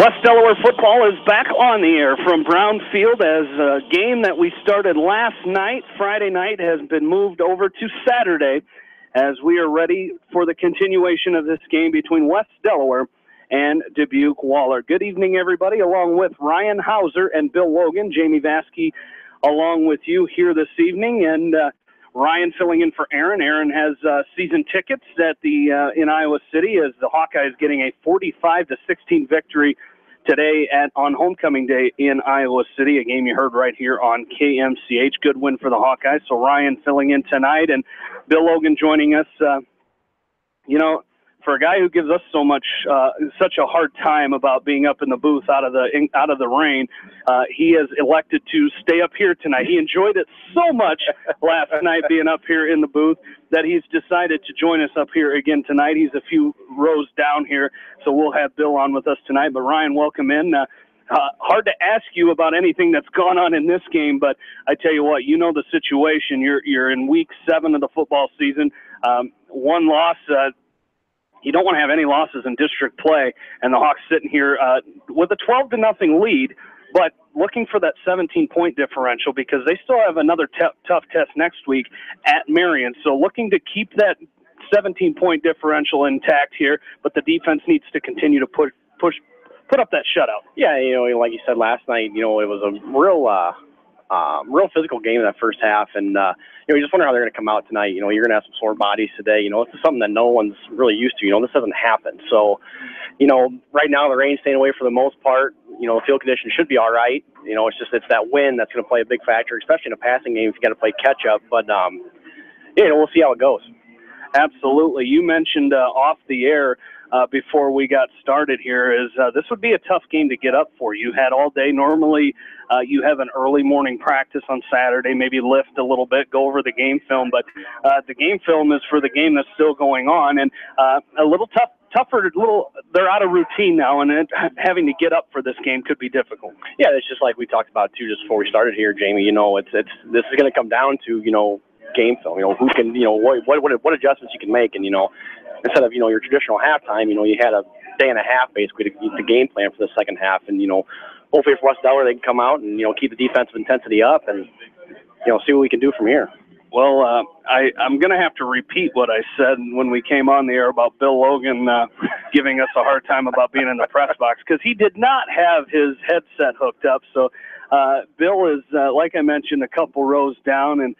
West Delaware football is back on the air from Brown Field as a game that we started last night, Friday night, has been moved over to Saturday as we are ready for the continuation of this game between West Delaware and Dubuque Wahlert. Good evening, everybody, along with Ryan Hauser and Bill Logan. Jamie Vaskey along with you here this evening, and Ryan filling in for Aaron. Aaron has season tickets at the in Iowa City as the Hawkeyes getting a 45-16 victory today on homecoming day in Iowa City, a game you heard right here on KMCH. Good win for the Hawkeyes. So Ryan filling in tonight and Bill Logan joining us. For a guy who gives us such a hard time about being up in the booth out of the rain, he has elected to stay up here tonight. He enjoyed it so much last night being up here in the booth that he's decided to join us up here again tonight. He's a few rows down here, so we'll have Bill on with us tonight. But Ryan, welcome in. Hard to ask you about anything that's gone on in this game, but I tell you what, you know the situation. You're in week 7 of the football season. One loss. You don't want to have any losses in district play, and the Hawks sitting here with a 12-0 lead, but looking for that 17-point differential because they still have another tough test next week at Marion. So looking to keep that 17-point differential intact here, but the defense needs to continue to put up that shutout. Yeah, like you said last night, it was a real physical game in that first half, and you just wonder how they're going to come out tonight. You're going to have some sore bodies today. This is something that no one's really used to. This doesn't happen. So, right now the rain's staying away for the most part. The field conditions should be all right. It's that wind that's going to play a big factor, especially in a passing game if you got to play catch up. But we'll see how it goes. Absolutely. You mentioned off the air before we got started here is this would be a tough game to get up for. You had all day. Normally you have an early morning practice on Saturday, maybe lift a little bit, go over the game film, but the game film is for the game that's still going on, and a little tougher, they're out of routine now, and having to get up for this game could be difficult. Yeah, it's just like we talked about too just before we started here, Jamie. This is going to come down to game film. Who can what adjustments you can make, and instead of your traditional halftime, you had a day and a half basically to game plan for the second half, and hopefully for West Delaware they can come out and keep the defensive intensity up and see what we can do from here. Well, I'm going to have to repeat what I said when we came on the air about Bill Logan giving us a hard time about being in the press box because he did not have his headset hooked up. So Bill is, like I mentioned, a couple rows down, and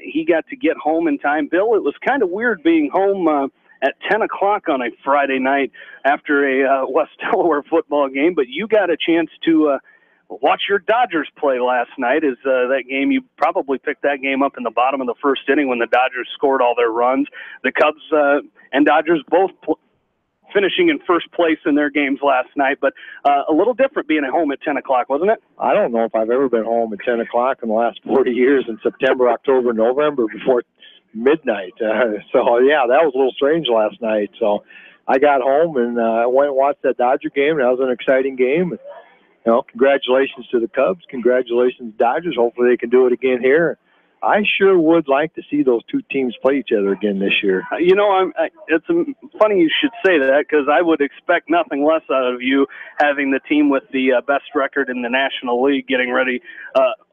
he got to get home in time. Bill, it was kind of weird being home at 10 o'clock on a Friday night after a West Delaware football game, but you got a chance to watch your Dodgers play last night. Is that game, you probably picked that game up in the bottom of the first inning when the Dodgers scored all their runs. The Cubs and Dodgers both finishing in first place in their games last night, but a little different being at home at 10 o'clock, wasn't it? I don't know if I've ever been home at 10 o'clock in the last 40 years in September, October, November before midnight. So, yeah, that was a little strange last night. So I got home and went and watched that Dodger game. That was an exciting game. Congratulations to the Cubs. Congratulations, Dodgers. Hopefully they can do it again here. I sure would like to see those two teams play each other again this year. It's funny you should say that because I would expect nothing less out of you having the team with the best record in the National League getting ready,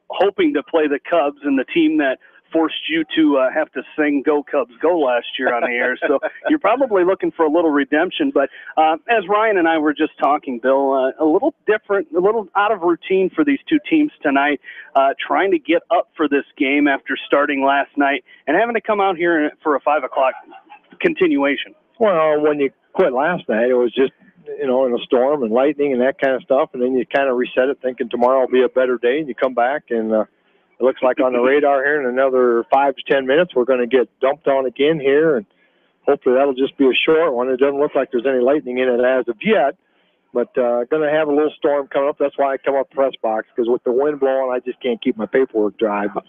hoping to play the Cubs and the team that forced you to have to sing "Go Cubs Go" last year on the air. So you're probably looking for a little redemption. But as Ryan and I were just talking, Bill, a little different, a little out of routine for these two teams tonight, trying to get up for this game after starting last night and having to come out here for a 5 o'clock continuation. Well, when you quit last night, it was just, in a storm and lightning and that kind of stuff. And then you kind of reset it thinking tomorrow will be a better day. And you come back and it looks like on the radar here in another 5 to 10 minutes, we're going to get dumped on again here. And hopefully that'll just be a short one. It doesn't look like there's any lightning in it as of yet, but going to have a little storm coming up. That's why I come up press box, because with the wind blowing, I just can't keep my paperwork dry. But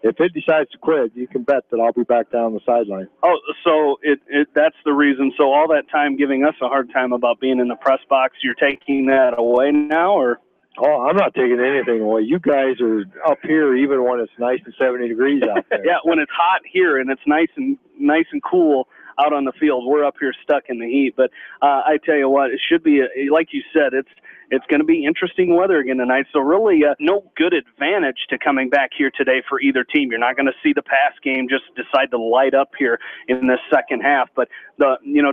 if it decides to quit, you can bet that I'll be back down the sideline. Oh, so that's the reason. So all that time giving us a hard time about being in the press box, you're taking that away now, or? Oh, I'm not taking anything away. You guys are up here even when it's nice and 70 degrees out there. Yeah, when it's hot here and it's nice and cool out on the field. We're up here stuck in the heat. But I tell you what, it should be, like you said, it's going to be interesting weather again tonight. So really no good advantage to coming back here today for either team. You're not going to see the pass game just decide to light up here in the second half. But,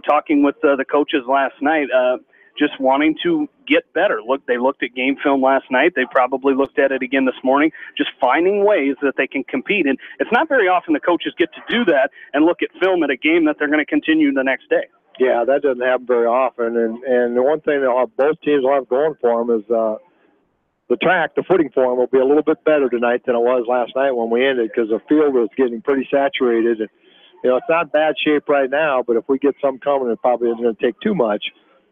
talking with the coaches last night, just wanting to get better. They looked at game film last night. They probably looked at it again this morning, just finding ways that they can compete. And it's not very often the coaches get to do that and look at film at a game that they're going to continue the next day. Yeah, that doesn't happen very often. And the one thing that both teams will have going for them is the footing for them will be a little bit better tonight than it was last night when we ended, because the field was getting pretty saturated. And, it's not bad shape right now, but if we get some coming, it probably isn't going to take too much.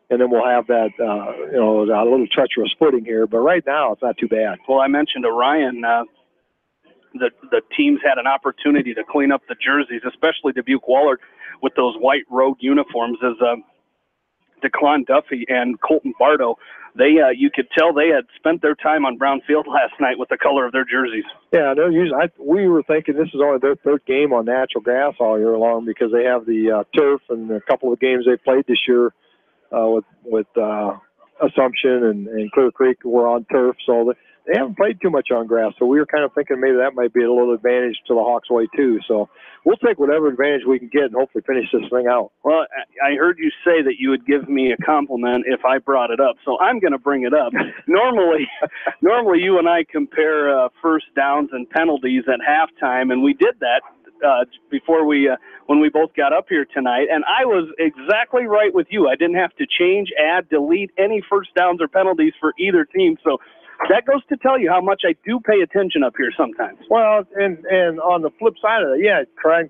And then we'll have that, a little treacherous footing here. But right now, it's not too bad. Well, I mentioned to Ryan, the teams had an opportunity to clean up the jerseys, especially Dubuque Wahlert with those white road uniforms, as Declan Duffy and Colton Bardo. You could tell they had spent their time on Brown Field last night with the color of their jerseys. Yeah, we were thinking this is only their third game on natural grass all year long, because they have the turf, and a couple of games they played this year with Assumption and Clear Creek were on turf, so they haven't played too much on grass. So we were kind of thinking maybe that might be a little advantage to the Hawks' way too. So we'll take whatever advantage we can get and hopefully finish this thing out. Well, I heard you say that you would give me a compliment if I brought it up, so I'm going to bring it up. Normally you and I compare first downs and penalties at halftime, and we did that before when we both got up here tonight, and I was exactly right with you. I didn't have to change, add, delete any first downs or penalties for either team. So that goes to tell you how much I do pay attention up here sometimes. Well, and on the flip side of it,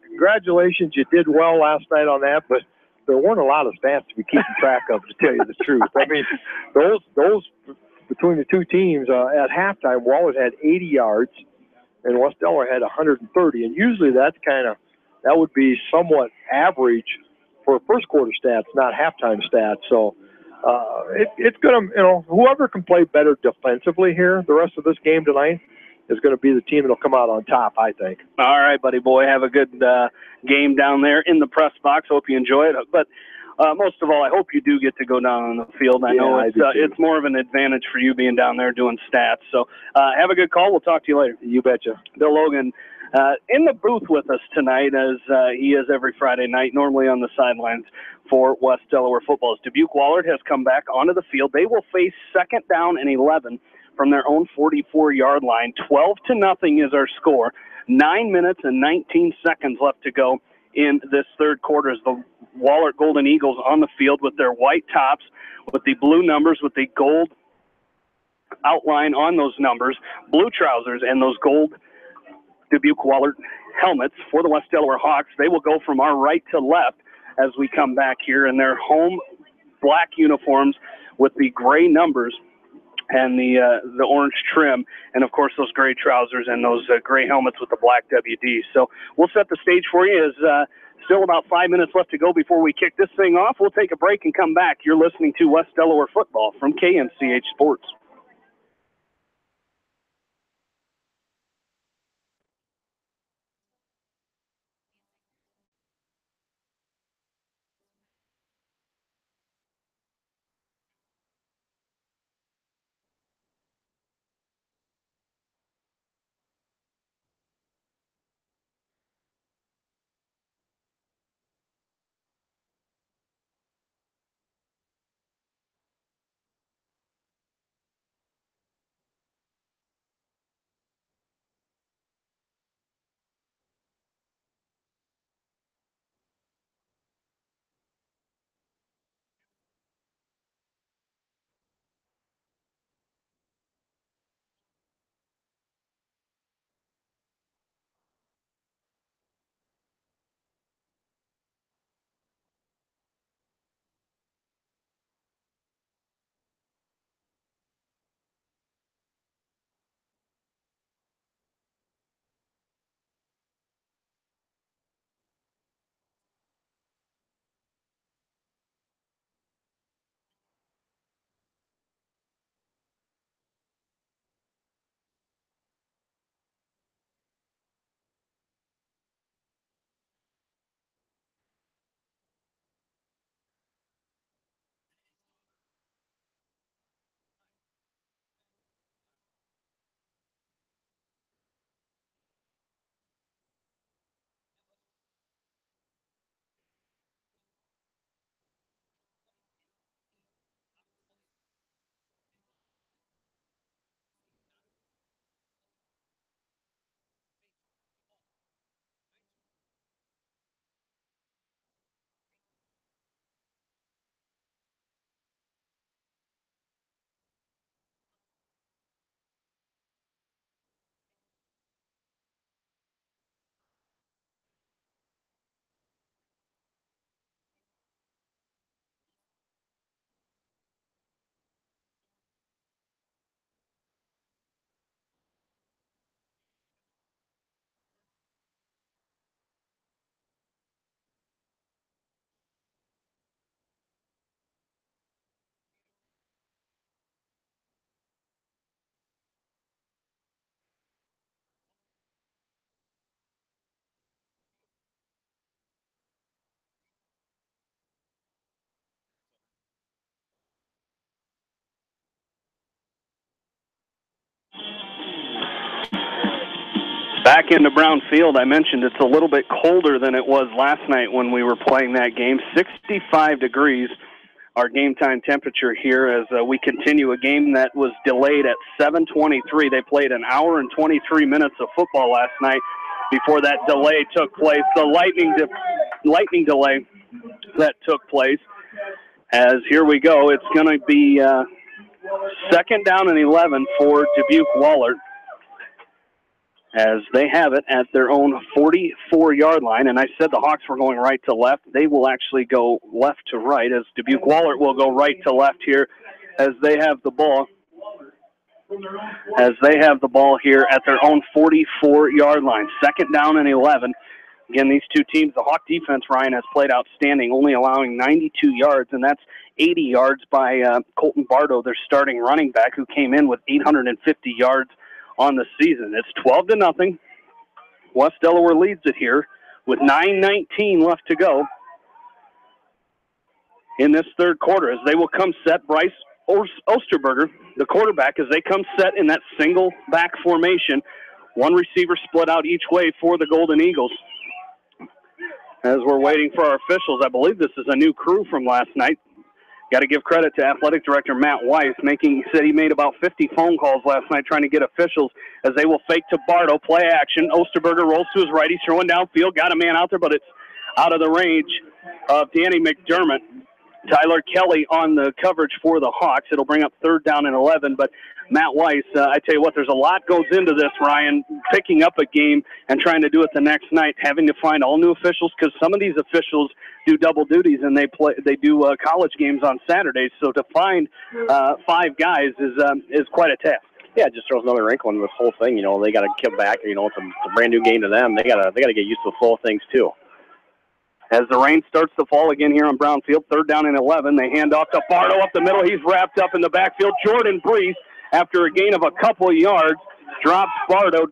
congratulations, you did well last night on that, but there weren't a lot of stats to be keeping track of, to tell you the truth. I mean, those between the two teams at halftime, Wahlert had 80 yards. And West Delaware had 130, and usually that would be somewhat average for first quarter stats, not halftime stats. So it's going to, whoever can play better defensively here the rest of this game tonight is going to be the team that'll come out on top, I think. All right, buddy boy, have a good game down there in the press box. Hope you enjoy it, but most of all, I hope you do get to go down on the field. I know it's more of an advantage for you being down there doing stats. So have a good call. We'll talk to you later. You betcha. Bill Logan in the booth with us tonight, as he is every Friday night, normally on the sidelines for West Delaware football. As Dubuque Wahlert has come back onto the field, they will face second down and 11 from their own 44-yard line. 12-0 is our score. 9 minutes and 19 seconds left to go in this third quarter, as the Wahlert Golden Eagles on the field with their white tops, with the blue numbers, with the gold outline on those numbers, blue trousers, and those gold Dubuque Wahlert helmets for the West Delaware Hawks. They will go from our right to left as we come back here in their home black uniforms with the gray numbers and the orange trim, and of course those gray trousers and those gray helmets with the black WD. So we'll set the stage for you. As still about 5 minutes left to go before we kick this thing off. We'll take a break and come back. You're listening to West Delaware Football from KNCH Sports. Back into Brown Field, I mentioned it's a little bit colder than it was last night when we were playing that game. 65 degrees, our game time temperature here as we continue a game that was delayed at 7:23. They played an hour and 23 minutes of football last night before that delay took place. The lightning delay that took place. As here we go, it's going to be second down and 11 for Dubuque Wahlert, as they have it at their own 44-yard line. And I said the Hawks were going right to left. They will actually go left to right, as Dubuque Wahlert will go right to left here as they have the ball. As they have the ball here at their own 44-yard line. Second down and 11. Again, these two teams, the Hawk defense, Ryan, has played outstanding, only allowing 92 yards, and that's 80 yards by Colton Bardo, their starting running back, who came in with 850 yards on the season. It's 12-0. West Delaware leads it here with 9:19 left to go in this third quarter, as they will come set. Bryce Osterberger, the quarterback, as they come set in that single back formation. One receiver split out each way for the Golden Eagles. As we're waiting for our officials, I believe this is a new crew from last night. Got to give credit to Athletic Director Matt Weiss. He said he made about 50 phone calls last night trying to get officials, as they will fake to Bardo, play action. Osterberger rolls to his right. He's throwing downfield. Got a man out there, but it's out of the range of Danny McDermott. Tyler Kelly on the coverage for the Hawks. It'll bring up third down and 11, but Matt Weiss, I tell you what, there's a lot goes into this, Ryan, picking up a game and trying to do it the next night, having to find all new officials, because some of these officials do double duties and they do college games on Saturdays. So to find 5 guys is quite a task. Yeah, it just throws another wrinkle in this whole thing. You know, they got to get back. You know, it's a brand new game to them. They got to get used to the flow of things too. As the rain starts to fall again here on Brown Field, third down and 11. They hand off to Bardo up the middle. He's wrapped up in the backfield. Jordan Brees, after a gain of a couple of yards, drops Bardo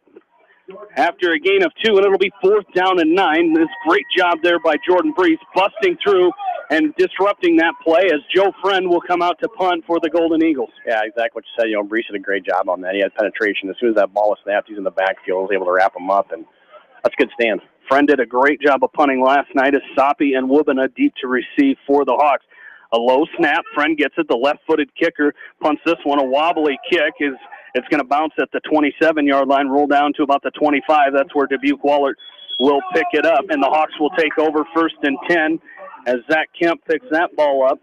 after a gain of 2, and it'll be fourth down and 9. This great job there by Jordan Brees, busting through and disrupting that play, as Joe Friend will come out to punt for the Golden Eagles. Yeah, exactly what you said. You know, Brees did a great job on that. He had penetration. As soon as that ball was snapped, he's in the backfield, was able to wrap him up, and that's a good stand. Friend did a great job of punting last night, as Soppy and Wubina deep to receive for the Hawks. A low snap. Friend gets it. The left-footed kicker punts this one. A wobbly kick. It's going to bounce at the 27-yard line, roll down to about the 25. That's where Dubuque Wahlert will pick it up, and the Hawks will take over first and 10 as Zach Kemp picks that ball up.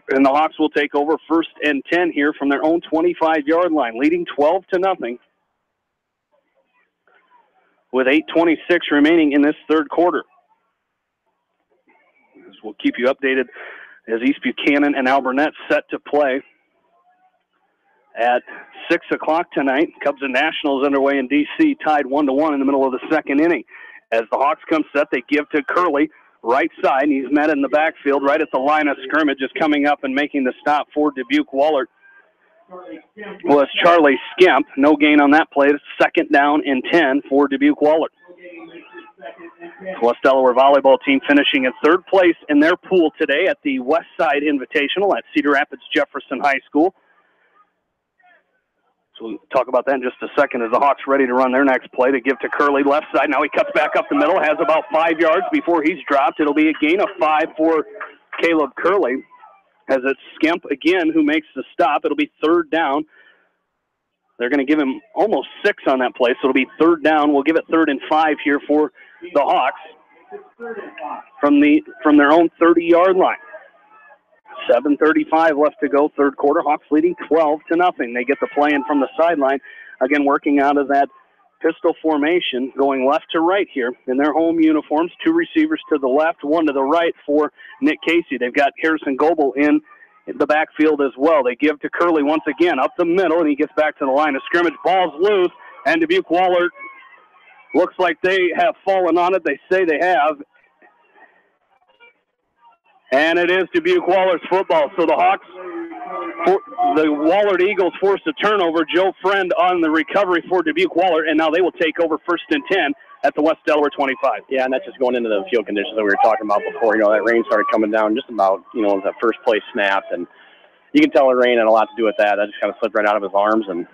And the Hawks will take over first and 10 here from their own 25-yard line, leading 12-0. With 8:26 remaining in this third quarter. We'll keep you updated as East Buchanan and Alburnett set to play at 6 o'clock tonight. Cubs and Nationals underway in D.C., tied 1-1 in the middle of the second inning. As the Hawks come set, they give to Curley, right side, and he's met in the backfield right at the line of scrimmage, just coming up and making the stop for Dubuque Wahlert was Charlie Skemp. No gain on that play. Second down and 10 for Dubuque Wahlert. West Delaware volleyball team finishing in third place in their pool today at the West Side Invitational at Cedar Rapids Jefferson High School. So we'll talk about that in just a second as the Hawks ready to run their next play to give to Curley left side. Now he cuts back up the middle, has about 5 yards before he's dropped. It'll be a gain of 5 for Caleb Curley, as it's Skemp again who makes the stop. It'll be third down. They're going to give him almost 6 on that play, so it'll be third down. We'll give it 3rd and 5 here for the Hawks from their own 30-yard line. 7:35 left to go, third quarter. Hawks leading 12-0. They get the play in from the sideline, again working out of that pistol formation, going left to right here in their home uniforms. 2 receivers to the left, 1 to the right for Nick Casey. They've got Harrison Goebel in the backfield as well. They give to Curley once again up the middle, and he gets back to the line of scrimmage. Ball's loose, and Dubuque Wahlert looks like they have fallen on it. They say they have. And it is Dubuque Wahlert's football. So the Hawks, the Wahlert Eagles force a turnover. Joe Friend on the recovery for Dubuque Wahlert, and now they will take over first and 10 at the West Delaware 25. Yeah, and that's just going into the field conditions that we were talking about before. You know, that rain started coming down just about, you know, that first play snapped, and you can tell the rain had a lot to do with that. That just kind of slipped right out of his arms and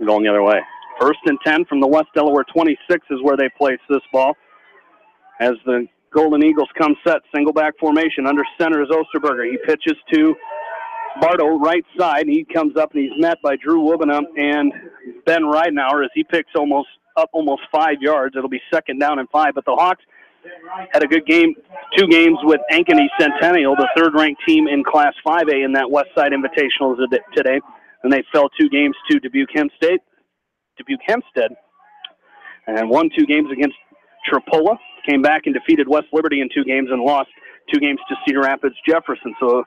going the other way. First and 10 from the West Delaware 26 is where they place this ball. As the Golden Eagles come set, single back formation. Under center is Osterberger. He pitches to Bardo, right side. He comes up and he's met by Drew Wubena and Ben Ridenauer as he picks almost 5 yards. It'll be second down and 5. But the Hawks had a good game, 2 games with Ankeny Centennial, the third-ranked team in Class 5A in that West Side Invitational today. And they fell 2 games to Dubuque Hempstead, and won 2 games against Tripola. Came back and defeated West Liberty in 2 games and lost 2 games to Cedar Rapids Jefferson. So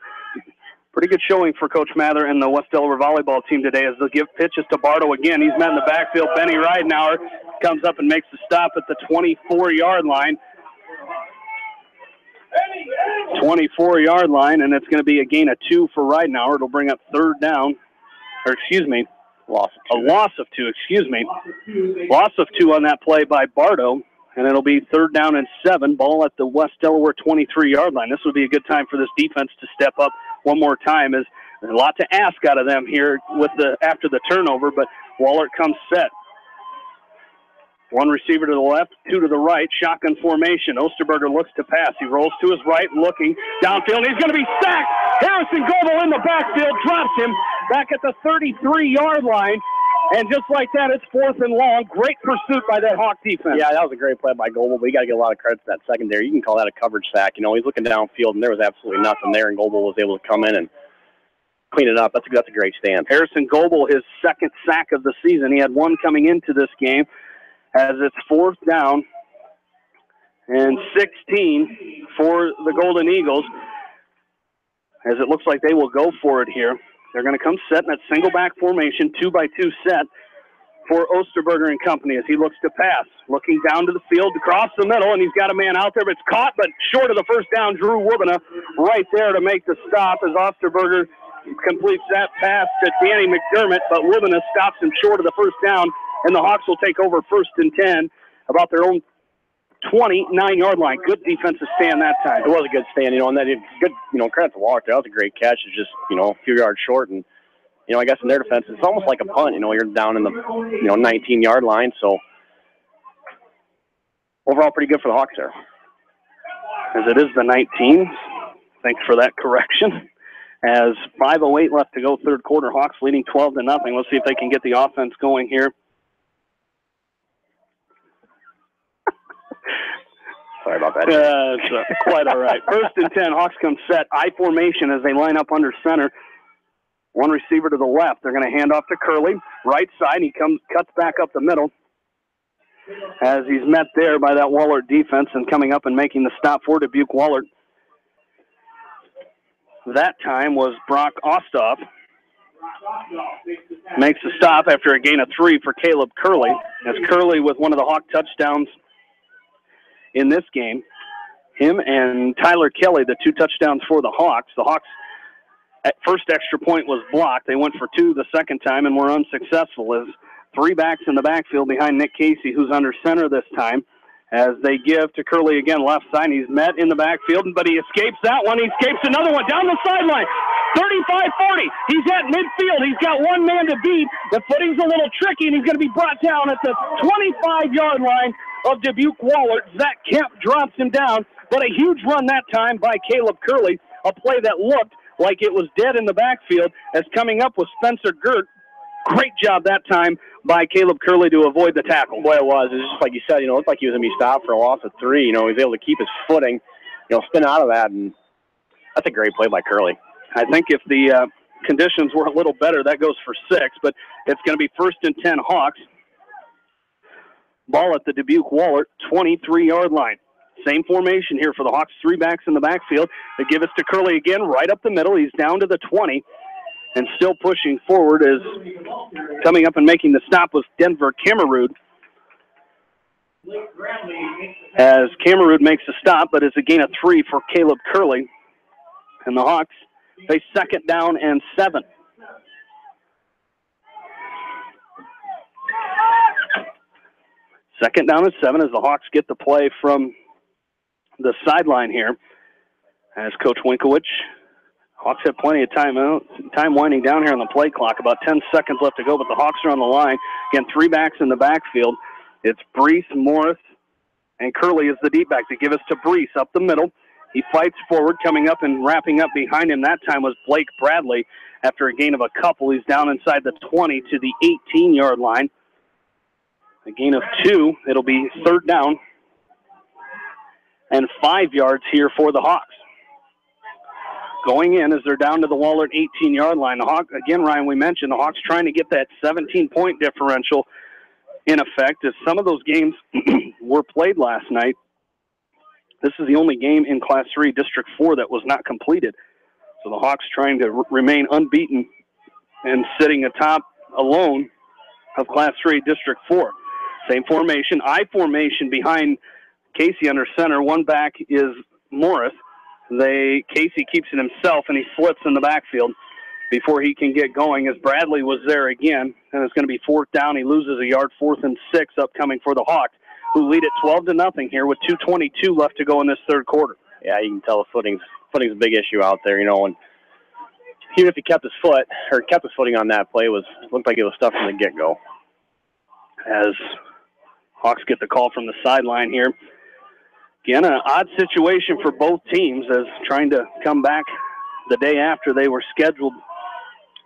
pretty good showing for Coach Mather and the West Delaware volleyball team today as they'll give pitches to Bardo again. He's met in the backfield. Benny Ridenauer comes up and makes the stop at the 24-yard line. 24-yard line, and it's going to be a gain of 2 for Ridenauer. It'll bring up third down, or excuse me, loss of 2, excuse me. Loss of 2 on that play by Bardo, and it'll be third down and 7, ball at the West Delaware 23-yard line. This would be a good time for this defense to step up one more time, as there's a lot to ask out of them here after the turnover, but Wahlert comes set. 1 receiver to the left, 2 to the right, shotgun formation. Osterberger looks to pass. He rolls to his right, looking downfield. He's going to be sacked. Harrison Goebel in the backfield, drops him back at the 33-yard line. And just like that, it's 4th and long. Great pursuit by that Hawk defense. Yeah, that was a great play by Goebel, but you got to get a lot of credit to that secondary. You can call that a coverage sack. You know, he's looking downfield, and there was absolutely nothing there, and Goebel was able to come in and clean it up. That's a great stand. Harrison Goebel, his 2nd sack of the season. He had 1 coming into this game. As it's 4th down and 16 for the Golden Eagles, as it looks like they will go for it here. They're going to come set in that single back formation, 2-by-2 set for Osterberger and company as he looks to pass. Looking down to the field, across the middle, and he's got a man out there, but it's caught, but short of the first down. Drew Wubena right there to make the stop as Osterberger completes that pass to Danny McDermott, but Wubena stops him short of the first down. And the Hawks will take over 1st and 10, about their own 29-yard line. Good defensive stand that time. It was a good stand, and that good, credit to Wahlert. That was a great catch. It's just, a few yards short, and, I guess in their defense, it's almost like a punt. You're down in the, 19-yard line. So overall, pretty good for the Hawks there. As it is the 19. Thanks for that correction. As 5:08 left to go, third quarter, Hawks leading 12-0. Let's see if they can get the offense going here. Sorry about that. It's quite all right. 1st and 10, Hawks come set. I formation as they line up under center. 1 receiver to the left. They're going to hand off to Curley. Right side, he cuts back up the middle as he's met there by that Wahlert defense and coming up and making the stop for Dubuque Wahlert. That time was Brock Ostoff. Makes the stop after a gain of 3 for Caleb Curley. As Curley with one of the Hawk touchdowns in this game. Him and Tyler Kelly, the 2 touchdowns for the Hawks. The Hawks, at first extra point was blocked. They went for 2 the second time and were unsuccessful as 3 backs in the backfield behind Nick Casey, who's under center this time, as they give to Curley again left side. He's met in the backfield, but he escapes that one. He escapes another one down the sideline. 35-40. He's at midfield. He's got 1 man to beat. The footing's a little tricky, and he's going to be brought down at the 25-yard line of Dubuque Wahlert. Zach Kemp drops him down, but a huge run that time by Caleb Curley. A play that looked like it was dead in the backfield as coming up with Spencer Gert. Great job that time by Caleb Curley to avoid the tackle. Boy, it was. It was just like you said, it looked like he was going to be stopped for a loss of 3. He was able to keep his footing, spin out of that, and that's a great play by Curley. I think if the conditions were a little better, that goes for 6, but it's going to be 1st and 10 Hawks. Ball at the Dubuque Wahlert 23-yard line. Same formation here for the Hawks. 3 backs in the backfield. They give us to Curley again, right up the middle. He's down to the 20 and still pushing forward as coming up and making the stop was Denver Camerud. As Camerud makes the stop, but it's a gain of 3 for Caleb Curley. And the Hawks face 2nd down and 7. Second down and 7 as the Hawks get the play from the sideline here. As Coach Winkowicz Hawks have plenty of time winding down here on the play clock. About 10 seconds left to go, but the Hawks are on the line. Again, 3 backs in the backfield. It's Brees, Morris, and Curley is the deep back. They give us to Brees up the middle. He fights forward, coming up and wrapping up behind him. That time was Blake Bradley. After a gain of a couple, he's down inside the 20 to the 18-yard line. A gain of 2. It'll be 3rd down and 5 yards here for the Hawks. Going in as they're down to the Wahlert 18-yard line. The Hawks, again, Ryan, we mentioned the Hawks trying to get that 17-point differential in effect as some of those games were played last night. This is the only game in Class 3 District 4 that was not completed. So the Hawks trying to remain unbeaten and sitting atop alone of Class 3 District 4. Same formation, I formation behind Casey under center. One back is Morris. Casey keeps it himself, and he flips in the backfield before he can get going as Bradley was there again. And it's going to be 4th down. He loses a yard, 4th and 6 upcoming for the Hawks, who lead it 12-0 here with 2:22 left to go in this 3rd quarter. Yeah, you can tell the footing's a big issue out there, and even if he kept his footing on that play, looked like it was stuff from the get-go. As Hawks get the call from the sideline here. Again, an odd situation for both teams as trying to come back the day after they were scheduled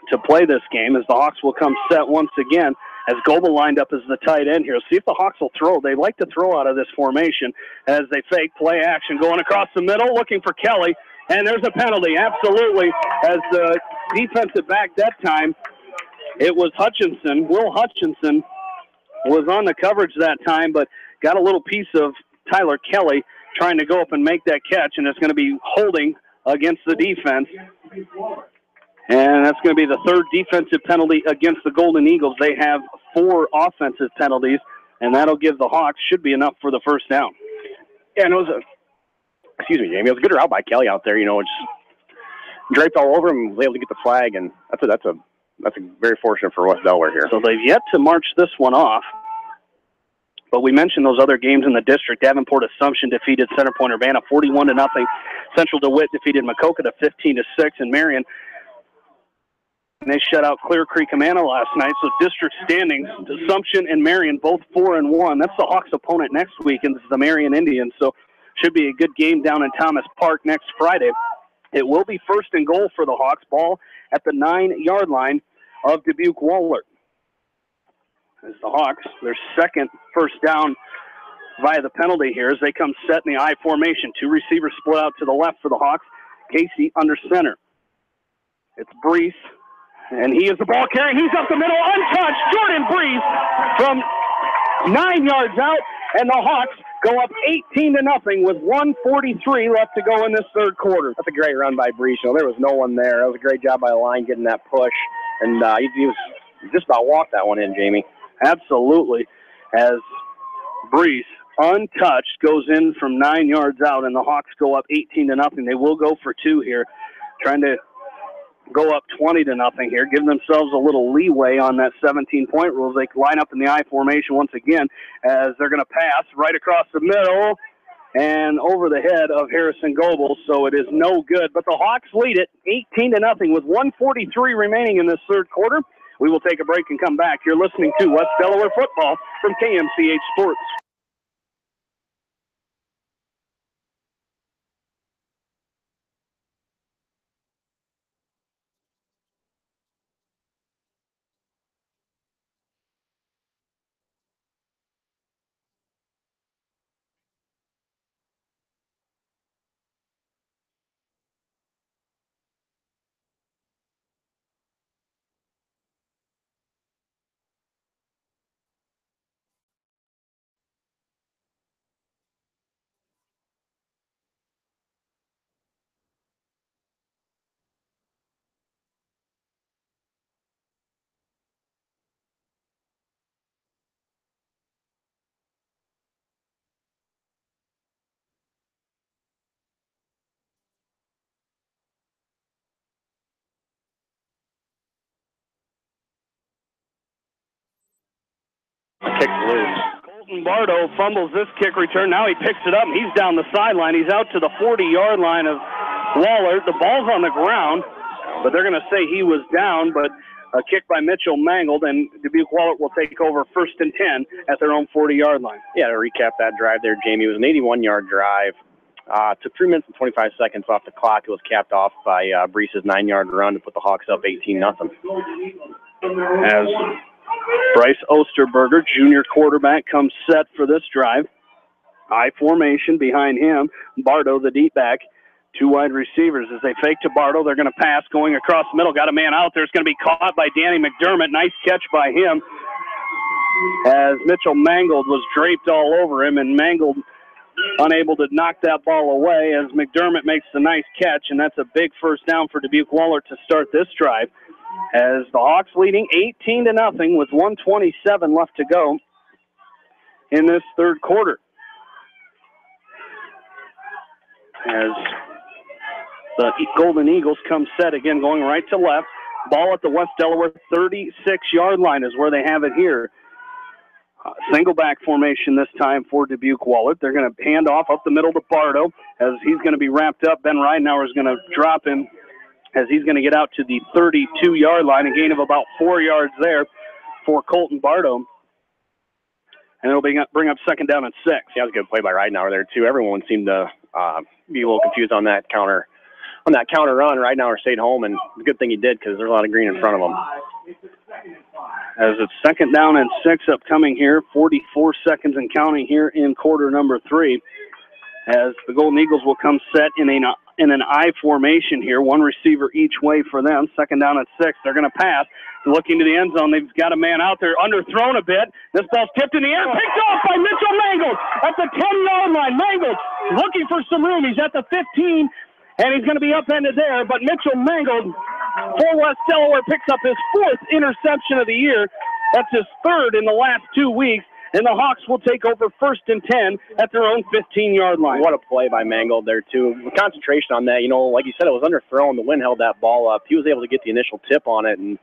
to play this game, as the Hawks will come set once again as Goebel lined up as the tight end here. See if the Hawks will throw. They like to throw out of this formation as they fake play action going across the middle looking for Kelly, and there's a penalty, absolutely, as the defensive back that time, it was Hutchinson. Will Hutchinson was on the coverage that time, but got a little piece of Tyler Kelly trying to go up and make that catch, and it's going to be holding against the defense. And that's going to be the 3rd defensive penalty against the Golden Eagles. They have 4 offensive penalties, and that'll give the Hawks, should be enough for the 1st down. Yeah, and it was Jamie, it was a good route by Kelly out there, just draped all over him, was able to get the flag, and that's a very fortunate for West Delaware here. So they've yet to march this one off. But we mentioned those other games in the district. Davenport Assumption defeated Center Point Urbana 41-0. Central DeWitt defeated Maquoketa 15-6 in Marion. And they shut out Clear Creek Amana last night. So district standings, Assumption and Marion both 4-1. That's the Hawks' opponent next week, and this is the Marion Indians. So should be a good game down in Thomas Park next Friday. It will be 1st and goal for the Hawks. Ball at the 9-yard line of Dubuque Wahlert. As the Hawks, their 2nd 1st down via the penalty here as they come set in the I formation. 2 receivers split out to the left for the Hawks. Casey under center. It's Brees, and he is the ball carrier. He's up the middle, untouched. Jordan Brees from 9 yards out, and the Hawks go up 18-0 with 1:43 left to go in this 3rd quarter. That's a great run by Brees. There was no one there. That was a great job by the line getting that push, and he was just about walked that one in, Jamie. Absolutely, as Brees, untouched, goes in from 9 yards out, and the Hawks go up 18-0. They will go for 2 here, trying to go up 20-0 here, give themselves a little leeway on that 17-point rule. They line up in the I formation once again as they're going to pass right across the middle and over the head of Harrison Goebel, so it is no good. But the Hawks lead it 18-0 with 1:43 remaining in this 3rd quarter. We will take a break and come back. You're listening to West Delaware Football from KMCH Sports. Kick loose. Colton Bardo fumbles this kick return. Now he picks it up, and he's down the sideline. He's out to the 40-yard line of Wahlert. The ball's on the ground, but they're going to say he was down, but a kick by Mitchell Mangold, and Dubuque Wahlert will take over 1st and 10 at their own 40-yard line. Yeah, to recap that drive there, Jamie, it was an 81-yard drive. Took 3 minutes and 25 seconds off the clock. It was capped off by Breese's 9-yard run to put the Hawks up 18-0. As Bryce Osterberger, junior quarterback, comes set for this drive. I formation behind him. Bardo, the deep back. 2 wide receivers as they fake to Bardo. They're going to pass going across the middle. Got a man out there. It's going to be caught by Danny McDermott. Nice catch by him as Mitchell Mangold was draped all over him, and Mangold unable to knock that ball away as McDermott makes the nice catch, and that's a big first down for Dubuque Wahlert to start this drive as the Hawks leading 18-0 with 1:27 left to go in this third quarter. As the Golden Eagles come set again, going right to left. Ball at the West Delaware 36-yard line is where they have it here. Single back formation this time for Dubuque Wahlert. They're going to hand off up the middle to Bardo as he's going to be wrapped up. Ben Ridenauer is going to drop him as he's going to get out to the 32-yard line, a gain of about 4 yards there for Colton Bardo. And it'll bring up 2nd down and 6. Yeah, that was a good play by Ridenauer there, too. Everyone seemed to be a little confused on that counter. On that counter run, Ridenauer stayed home, and it's a good thing he did because there's a lot of green in front of him. As it's 2nd down and 6 upcoming here, 44 seconds and counting here in quarter number 3. As the Golden Eagles will come set in an I formation here, 1 receiver each way for them. 2nd down and 6. They're going to pass. Looking to the end zone, they've got a man out there, underthrown a bit. This ball's tipped in the air, picked off by Mitchell Mangold at the 10-yard line. Mangold looking for some room. He's at the 15, and he's going to be upended there. But Mitchell Mangold for West Delaware picks up his 4th interception of the year. That's his 3rd in the last 2 weeks. And the Hawks will take over 1st and 10 at their own 15-yard line. What a play by Mangold there, too. With concentration on that, like you said, it was underthrown. The wind held that ball up. He was able to get the initial tip on it and,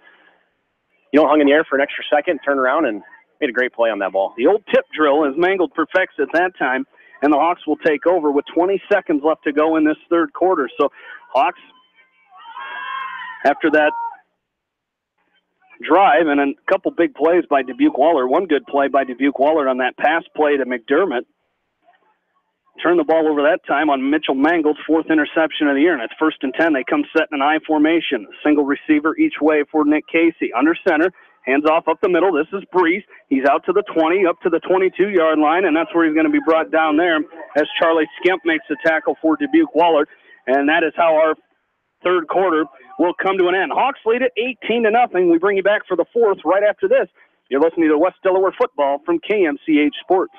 hung in the air for an extra second, turned around, and made a great play on that ball. The old tip drill, as Mangold perfects at that time, and the Hawks will take over with 20 seconds left to go in this third quarter. So Hawks, after that drive and a couple big plays by Dubuque Wahlert, one good play by Dubuque Wahlert on that pass play to McDermott, turn the ball over that time on Mitchell Mangold's 4th interception of the year, and it's 1st and 10. They come set in an I formation. Single receiver each way for Nick Casey. Under center, hands off up the middle. This is Brees. He's out to the 20, up to the 22-yard line, and that's where he's going to be brought down there as Charlie Skemp makes the tackle for Dubuque Wahlert. And that is how our third quarter will come to an end. Hawks lead it 18-0. We bring you back for the 4th right after this. You're listening to West Delaware football from KMCH Sports.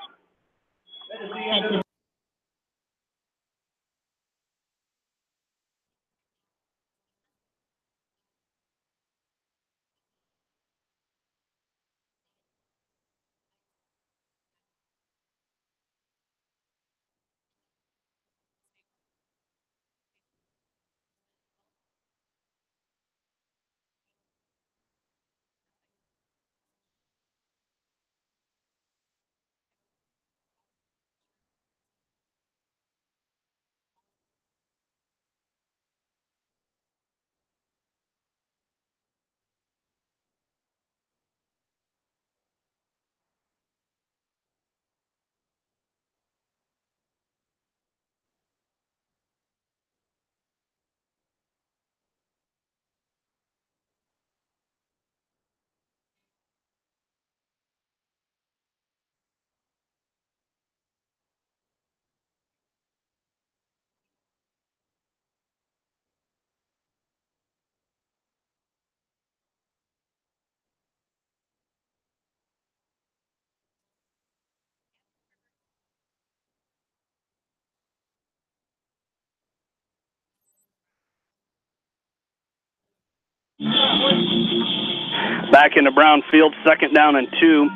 Back into Brown Field, 2nd down and 2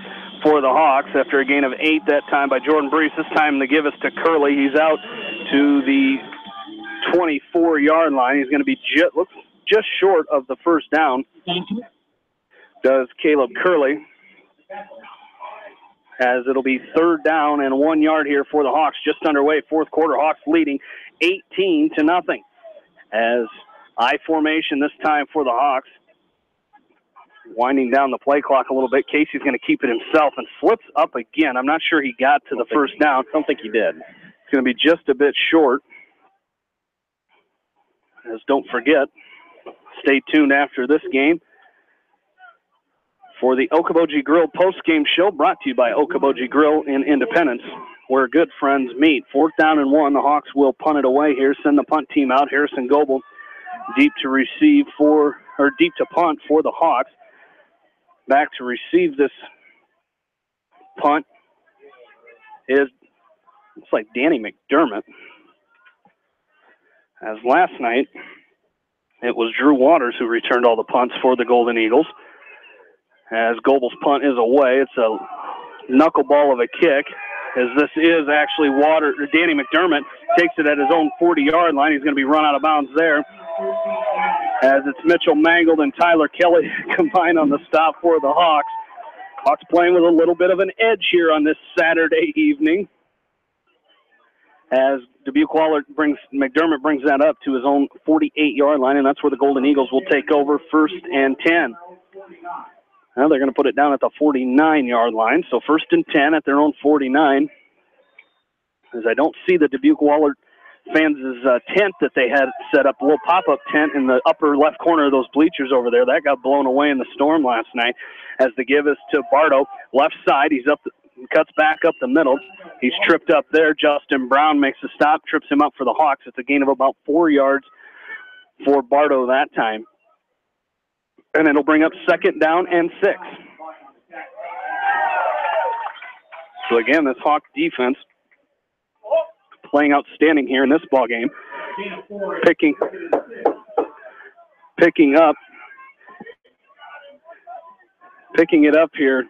for the Hawks after a gain of 8 that time by Jordan Brees. This time the give us to Curley. He's out to the 24-yard line. He's going to be just short of the first down. Does Caleb Curley, as it'll be 3rd down and 1 yard here for the Hawks. Just underway, 4th quarter, Hawks leading 18-0. as I formation this time for the Hawks. Winding down the play clock a little bit. Casey's going to keep it himself and slips up again. I'm not sure he got to the first down. I don't think he did. It's going to be just a bit short. As don't forget, stay tuned after this game for the Okoboji Grill post-game show, brought to you by Okoboji Grill in Independence, where good friends meet. 4th down and 1. The Hawks will punt it away here. Send the punt team out. Harrison Goebel deep to punt for the Hawks. Back to receive this punt is, looks like Danny McDermott. As last night, it was Drew Waters who returned all the punts for the Golden Eagles. As Goebel's punt is away, it's a knuckleball of a kick. As this is actually Danny McDermott takes it at his own 40-yard line. He's going to be run out of bounds there. As it's Mitchell Mangold and Tyler Kelly combined on the stop for the Hawks. Hawks playing with a little bit of an edge here on this Saturday evening. As McDermott brings that up to his own 48-yard line, and that's where the Golden Eagles will take over 1st and 10. Now they're going to put it down at the 49-yard line, so 1st and 10 at their own 49. As I don't see the Dubuque Wahlert fans' tent that they had set up, a little pop-up tent in the upper left corner of those bleachers over there. That got blown away in the storm last night. As the give is to Bardo, left side. He's up, cuts back up the middle. He's tripped up there. Justin Brown makes a stop, trips him up for the Hawks. It's a gain of about 4 yards for Bardo that time. And it'll bring up 2nd down and 6. So again, this Hawk defense playing outstanding here in this ball game. Picking it up here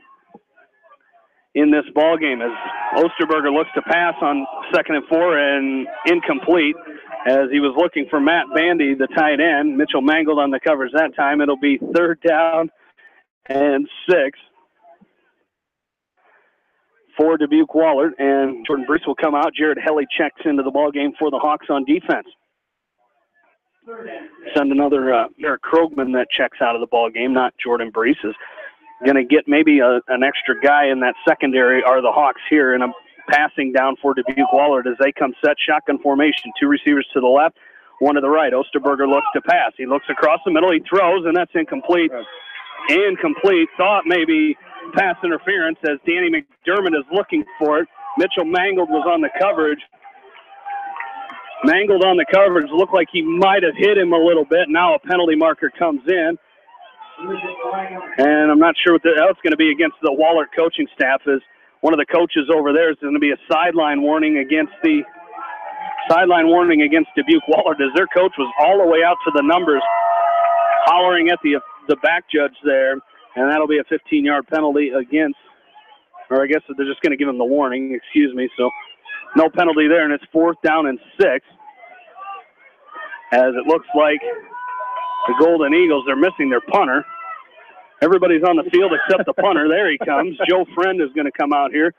in this ball game as Osterberger looks to pass on 2nd and 4 and incomplete as he was looking for Matt Bandy, the tight end. Mitchell Mangold on the covers that time. It'll be 3rd down and 6 for Dubuque Wahlert, and Jordan Brees will come out. Jared Helly checks into the ball game for the Hawks on defense. Send another Eric Krogman that checks out of the ball game, not Jordan Brees. Is going to get maybe an extra guy in that secondary are the Hawks here, and I'm passing down for Dubuque Wahlert as they come set shotgun formation. 2 receivers to the left, 1 to the right. Osterberger looks to pass. He looks across the middle. He throws, and that's incomplete. Incomplete. Thought maybe pass interference as Danny McDermott is looking for it. Mitchell Mangold was on the coverage. Mangold on the coverage. Looked like he might have hit him a little bit. Now a penalty marker comes in. And I'm not sure what that's going to be against the Wahlert coaching staff. Is one of the coaches over there is going to be a sideline warning against Dubuque Wahlert, as their coach was all the way out to the numbers hollering at the back judge there, and that'll be a 15-yard penalty against, or I guess they're just going to give him the warning, excuse me, so no penalty there, and it's 4th down and 6, as it looks like the Golden Eagles, they're missing their punter. Everybody's on the field except the punter. There he comes. Joe Friend is going to come out here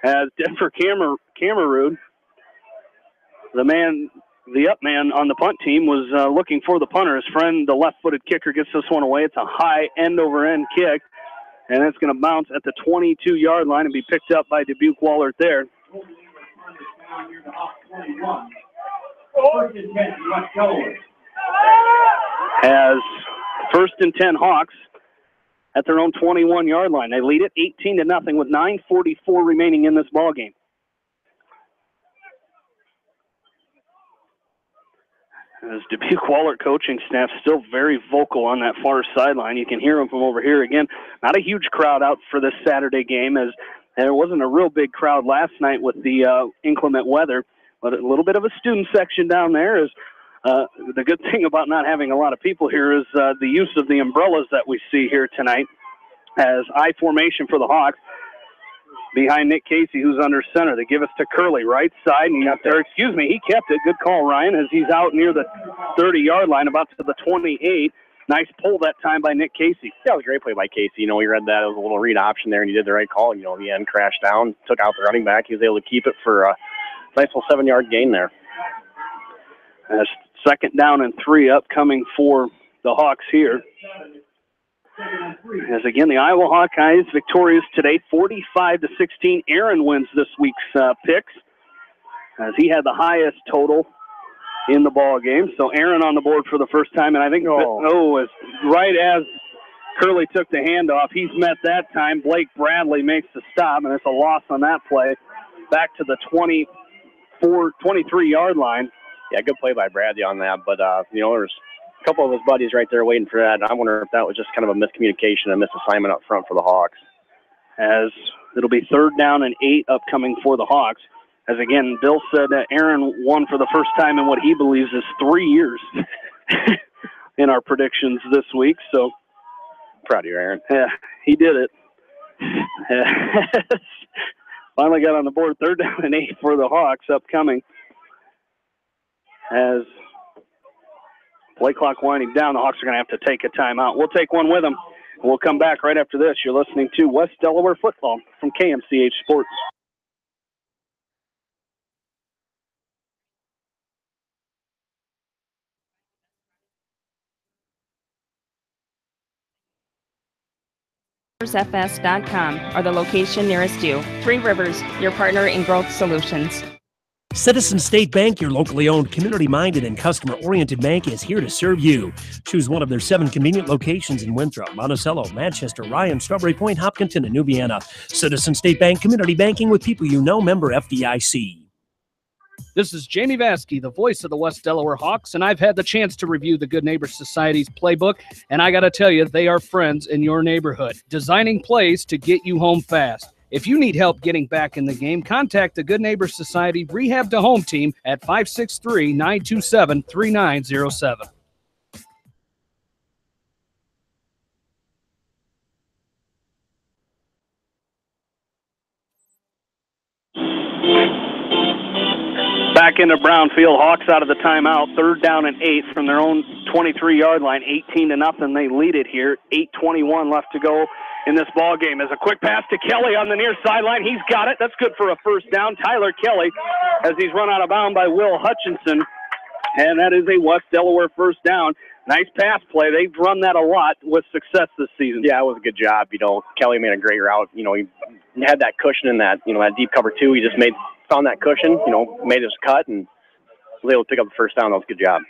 as Denver Camerud, the up man on the punt team, was looking for the punter. His friend, the left-footed kicker, gets this one away. It's a high end-over-end kick, and it's going to bounce at the 22-yard line and be picked up by Dubuque Wahlert there. As 1st and 10 Hawks at their own 21-yard line. They lead it 18-0 with 9:44 remaining in this ball game. As Dubuque Wahlert coaching staff still very vocal on that far sideline. You can hear them from over here again. Not a huge crowd out for this Saturday game, as there wasn't a real big crowd last night with the inclement weather, but a little bit of a student section down there. Is the good thing about not having a lot of people here is the use of the umbrellas that we see here tonight. As I formation for the Hawks behind Nick Casey, who's under center. They give us to Curley, right side, and he kept it. Good call, Ryan, as he's out near the 30-yard line, about to the 28. Nice pull that time by Nick Casey. Yeah, it was a great play by Casey. You know, he read that. It was a little read option there, and he did the right call. You know, the end crashed down, took out the running back. He was able to keep it for a nice little 7-yard gain there. 2nd down and 3 upcoming for the Hawks here. As again, the Iowa Hawkeyes victorious today, 45-16. Aaron wins this week's picks, as he had the highest total in the ball game. So Aaron on the board for the first time, and I think as right as Curley took the handoff, he's met that time. Blake Bradley makes the stop, and it's a loss on that play. Back to the 23-yard line. Yeah, good play by Bradley on that, but there's a couple of his buddies right there waiting for that. And I wonder if that was just kind of a miscommunication, a misassignment up front for the Hawks. As it'll be 3rd down and 8 upcoming for the Hawks. As again, Bill said that Aaron won for the first time in what he believes is 3 years in our predictions this week. So proud of you, Aaron. Yeah, he did it. Finally got on the board. 3rd down and 8 for the Hawks upcoming. As play clock winding down, the Hawks are going to have to take a timeout. We'll take one with them. We'll come back right after this. You're listening to West Delaware Football from KMCH Sports. FS.com are the location nearest you. Three Rivers, your partner in growth solutions. Citizen State Bank, your locally owned, community-minded, and customer-oriented bank, is here to serve you. Choose one of their 7 convenient locations in Winthrop, Monticello, Manchester, Ryan, Strawberry Point, Hopkinton, and New Vienna. Citizen State Bank, community banking with people you know, member FDIC. This is Jamie Vaskey, the voice of the West Delaware Hawks, and I've had the chance to review the Good Neighbor Society's playbook, and I got to tell you, they are friends in your neighborhood, designing plays to get you home fast. If you need help getting back in the game, contact the Good Neighbor Society Rehab to Home team at 563-927-3907. Back into Brownfield. Hawks out of the timeout. 3rd down and 8 from their own 23-yard line. 18-0. They lead it here. 8:21 left to go in this ball game. As a quick pass to Kelly on the near sideline. He's got it. That's good for a first down. Tyler Kelly, as he's run out of bounds by Will Hutchinson. And that is a West Delaware first down. Nice pass play. They've run that a lot with success this season. Yeah, it was a good job. Kelly made a great route. He had that cushion in that, that deep cover 2. He just found that cushion, made his cut, and was able to pick up the first down. That was a good job.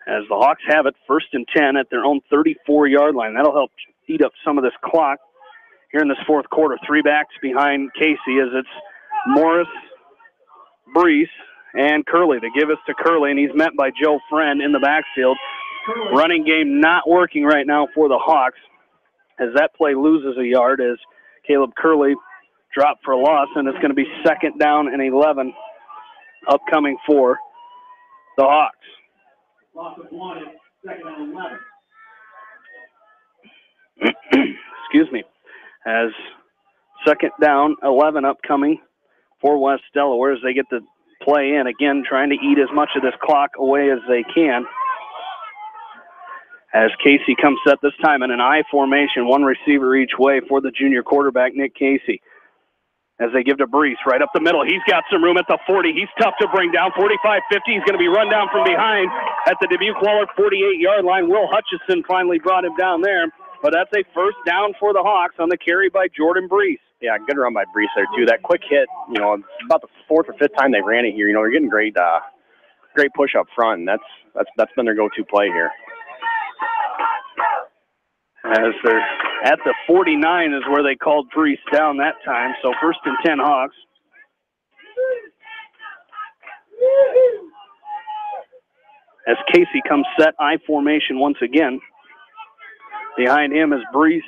As the Hawks have it, 1st and 10 at their own 34-yard line. That'll help eat up some of this clock here in this 4th quarter. 3 backs behind Casey as it's Morris, Brees, and Curley. They give us to Curley, and he's met by Joe Friend in the backfield. Running game not working right now for the Hawks, as that play loses a yard as Caleb Curley dropped for a loss, and it's going to be 2nd down and 11 upcoming for the Hawks. Loss of 1, 2nd and 11. Excuse me. As 2nd down, 11 upcoming for West Delaware as they get the play in. Again, trying to eat as much of this clock away as they can. As Casey comes set this time in an I formation, 1 receiver each way for the junior quarterback, Nick Casey. As they give to Brees right up the middle. He's got some room at the 40. He's tough to bring down. 45-50. He's going to be run down from behind at the Dubuque-Wahlert 48-yard line. Will Hutchison finally brought him down there. But that's a first down for the Hawks on the carry by Jordan Brees. Yeah, good run by Brees there, too. That quick hit, it's about the 4th or 5th time they ran it here. They're getting great push up front, and that's been their go-to play here. As they're at the 49 is where they called Brees down that time. So 1st and 10 Hawks. As Casey comes set, I formation once again. Behind him is Brees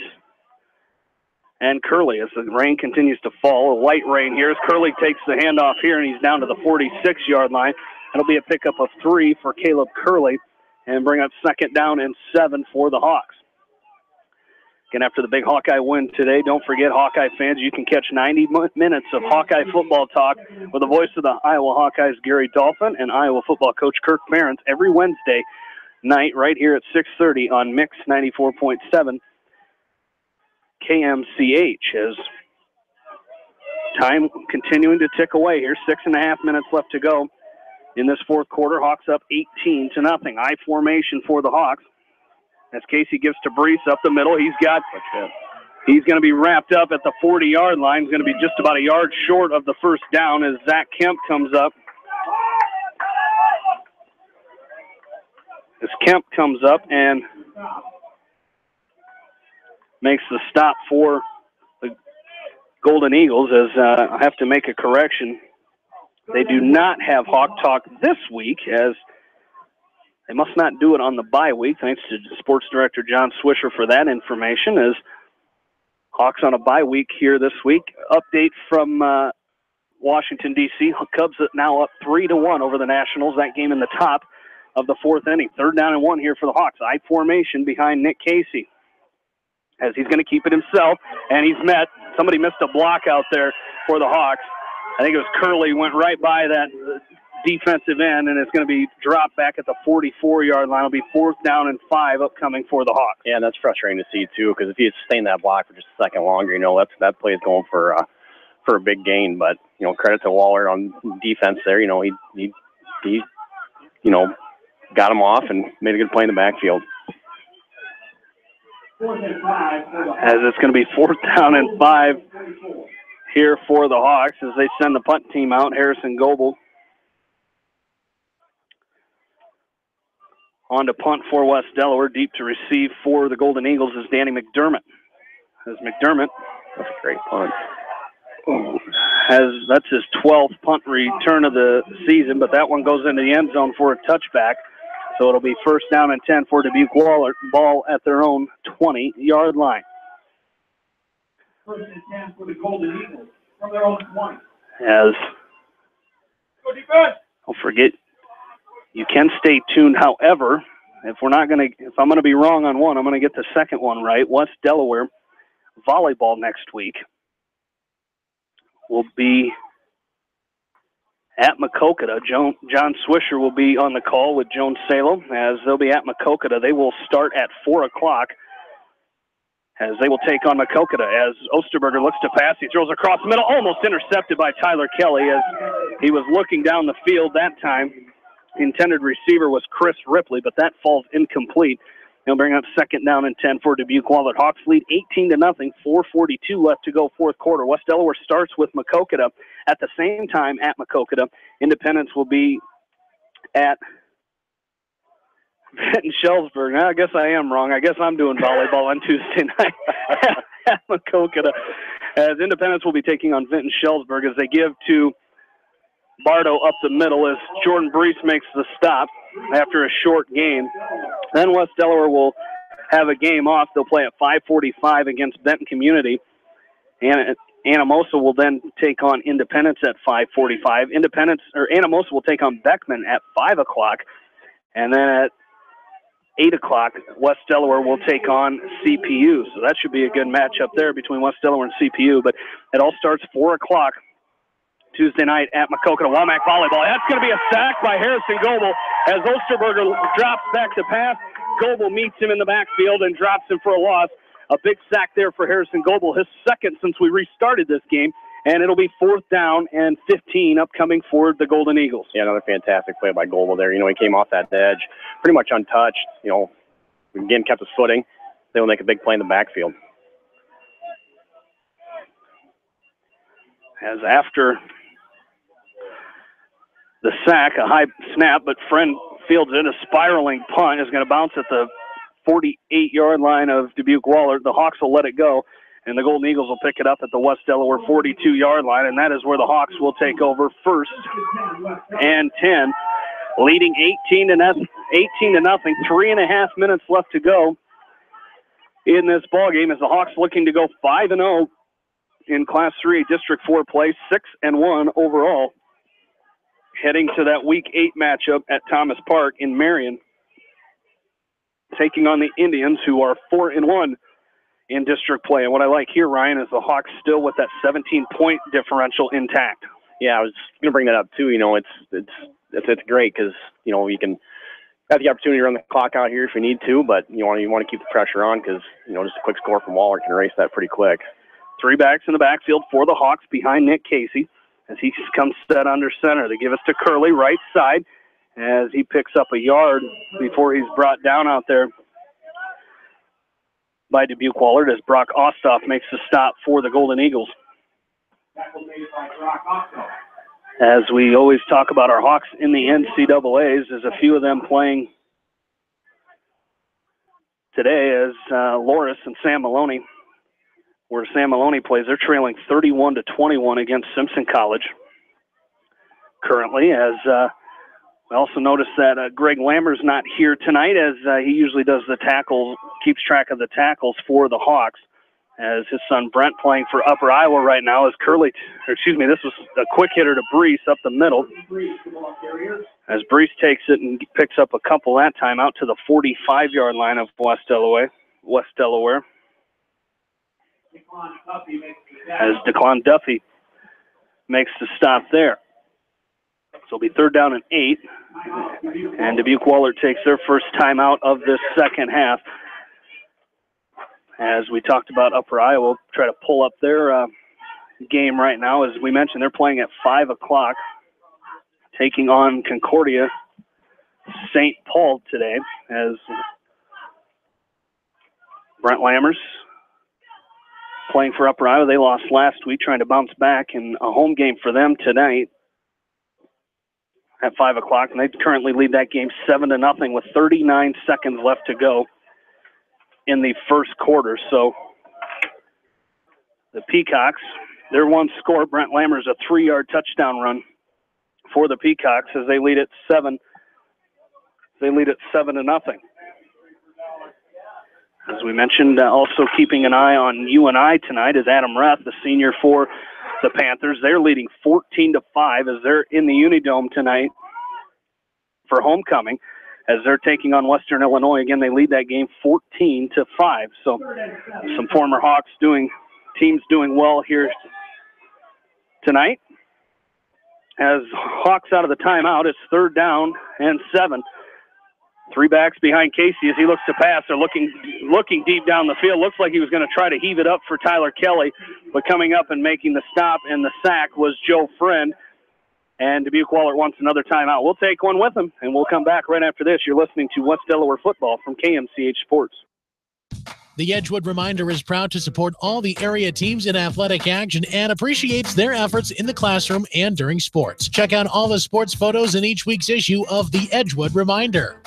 and Curley as the rain continues to fall. A light rain here as Curley takes the handoff here, and he's down to the 46-yard line. It'll be a pickup of 3 for Caleb Curley and bring up 2nd down and 7 for the Hawks. Again, after the big Hawkeye win today, don't forget, Hawkeye fans, you can catch 90 minutes of Hawkeye football talk with the voice of the Iowa Hawkeyes, Gary Dolphin, and Iowa football coach Kirk Ferentz every Wednesday night right here at 6:30 on Mix 94.7 KMCH. As time continuing to tick away here, 6.5 minutes left to go in this fourth quarter. Hawks up 18-0. I formation for the Hawks. As Casey gives to Brees up the middle, he's going to be wrapped up at the 40-yard line. He's going to be just about a yard short of the first down as Zach Kemp comes up. As Kemp comes up and makes the stop for the Golden Eagles, as I have to make a correction. They do not have Hawk Talk this week, as they must not do it on the bye week. Thanks to Sports Director John Swisher for that information, as Hawks on a bye week here this week. Update from Washington, D.C. Cubs now up 3-1 over the Nationals. That game in the top of the fourth inning. 3rd down and 1 here for the Hawks. I formation behind Nick Casey, as he's going to keep it himself, and he's met. Somebody missed a block out there for the Hawks. I think it was Curley, went right by that defensive end, and it's going to be dropped back at the 44-yard line. It'll be 4th down and 5 upcoming for the Hawks. Yeah, and that's frustrating to see, too, because if he had sustained that block for just a second longer, that play is going for a big gain. But, credit to Wahlert on defense there. He got him off and made a good play in the backfield. As it's going to be 4th down and 5 here for the Hawks as they send the punt team out. Harrison Goebel on to punt for West Delaware. Deep to receive for the Golden Eagles is Danny McDermott. As McDermott, that's a great punt. That's his 12th punt return of the season, but that one goes into the end zone for a touchback. So it'll be 1st down and 10 for Dubuque Wahlert. Ball at their own 20-yard line. 1st and 10 for the Golden Eagles from their own 20. As don't forget, you can stay tuned. However, if I'm gonna be wrong on one, I'm gonna get the second one right. West Delaware volleyball next week will be at Maquoketa. John Swisher will be on the call with Joan Salem, as they'll be at Maquoketa. They will start at 4 o'clock as they will take on Maquoketa. As Osterberger looks to pass, he throws across the middle, almost intercepted by Tyler Kelly as he was looking down the field that time. The intended receiver was Chris Ripley, but that falls incomplete. They'll bring up 2nd down and 10 for Dubuque Wahlert. Hawks lead 18-0, 4:42 left to go, 4th quarter. West Delaware starts with Maquoketa. At the same time at Maquoketa, Independence will be at Shellsburg. Now, I guess I am wrong. I guess I'm doing volleyball on Tuesday night at Maquoketa, as Independence will be taking on Vinton Shellsburg as they give to Bardo up the middle as Jordan Brees makes the stop after a short game. Then West Delaware will have a game off. They'll play at 5:45 against Benton Community. And Anamosa will then take on Independence at 5:45. Anamosa will take on Beckman at 5 o'clock. And then at 8 o'clock, West Delaware will take on CPU. So that should be a good matchup there between West Delaware and CPU. But it all starts 4 o'clock Tuesday night at Maquoketa. Womack volleyball. That's going to be a sack by Harrison Goebel as Osterberger drops back to pass. Goebel meets him in the backfield and drops him for a loss. A big sack there for Harrison Goebel, his second since we restarted this game, and it'll be 4th down and 15 upcoming for the Golden Eagles. Yeah, another fantastic play by Goebel there. He came off that edge pretty much untouched. Again, kept his footing. They will make a big play in the backfield. As after the sack, a high snap, but Friend fields it. A spiraling punt is going to bounce at the 48-yard line of Dubuque Wahlert. The Hawks will let it go, and the Golden Eagles will pick it up at the West Delaware 42-yard line, and that is where the Hawks will take over 1st and 10, leading 18-0. 3.5 minutes left to go in this ballgame as the Hawks looking to go 5-0 in Class 3 District 4 play, 6-1 overall, heading to that Week 8 matchup at Thomas Park in Marion, taking on the Indians, who are 4-1 in district play. And what I like here, Ryan, is the Hawks still with that 17-point differential intact. Yeah, I was going to bring that up too. It's great because you can have the opportunity to run the clock out here if you need to, but you want to keep the pressure on because just a quick score from Wahlert can erase that pretty quick. 3 backs in the backfield for the Hawks behind Nick Casey. as he comes set under center. They give us to Curley, right side, as he picks up a yard before he's brought down out there by Dubuque Wahlert as Brock Ostoff makes the stop for the Golden Eagles. As we always talk about our Hawks in the NCAAs, there's a few of them playing today as Loris and Sam Maloney, where Sam Maloney plays. They're trailing 31-21 against Simpson College currently, as we also noticed that Greg Lammer's not here tonight, as he usually does the tackles, keeps track of the tackles for the Hawks, as his son Brent playing for Upper Iowa right now as this was a quick hitter to Brees up the middle, as Brees takes it and picks up a couple that time out to the 45-yard line of West Delaware. As DeClon Duffy makes the stop there. So it'll be 3rd down and 8. And Dubuque Wahlert takes their first timeout of this second half. As we talked about Upper Iowa, we'll try to pull up their game right now. As we mentioned, they're playing at 5 o'clock, taking on Concordia St. Paul today, as Brent Lammers playing for Upper Iowa. They lost last week, trying to bounce back in a home game for them tonight at 5 o'clock, and they currently lead that game 7-0 with 39 seconds left to go in the first quarter. So the Peacocks, their one score, Brent Lammers, a 3-yard touchdown run for the Peacocks as they lead at 7. They lead at 7-0. As we mentioned, also keeping an eye on UNI tonight is Adam Reth, the senior for the Panthers. They're leading 14-5 as they're in the Unidome tonight for homecoming, as they're taking on Western Illinois. Again, they lead that game 14-5. So some former Hawks teams doing well here tonight. As Hawks out of the timeout, it's 3rd down and 7. 3 backs behind Casey as he looks to pass. They're looking deep down the field. Looks like he was going to try to heave it up for Tyler Kelly, but coming up and making the stop and the sack was Joe Friend. And Dubuque Wahlert wants another timeout. We'll take one with him, and we'll come back right after this. You're listening to West Delaware Football from KMCH Sports. The Edgewood Reminder is proud to support all the area teams in athletic action and appreciates their efforts in the classroom and during sports. Check out all the sports photos in each week's issue of the Edgewood Reminder.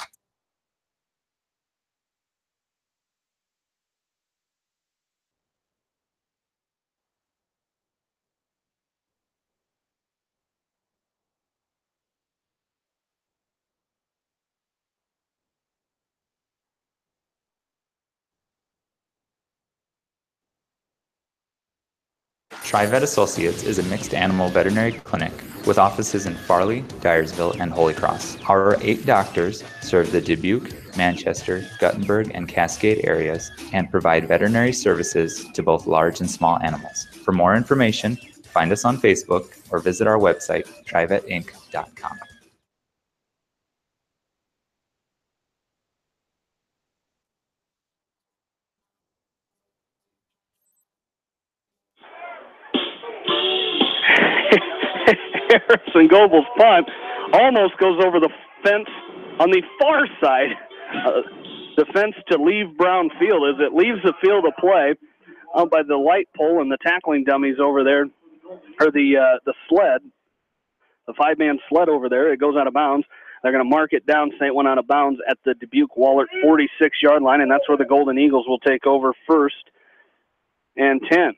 TriVet Associates is a mixed animal veterinary clinic with offices in Farley, Dyersville, and Holy Cross. Our 8 doctors serve the Dubuque, Manchester, Guttenberg, and Cascade areas and provide veterinary services to both large and small animals. For more information, find us on Facebook or visit our website, trivetinc.com. Harrison Goebel's punt almost goes over the fence on the far side. The fence to leave Brown Field as it leaves the field of play out by the light pole and the tackling dummies over there, or the sled, the 5-man sled over there. It goes out of bounds. They're going to mark it down, say it went out of bounds at the Dubuque Wahlert 46-yard line, and that's where the Golden Eagles will take over 1st and 10.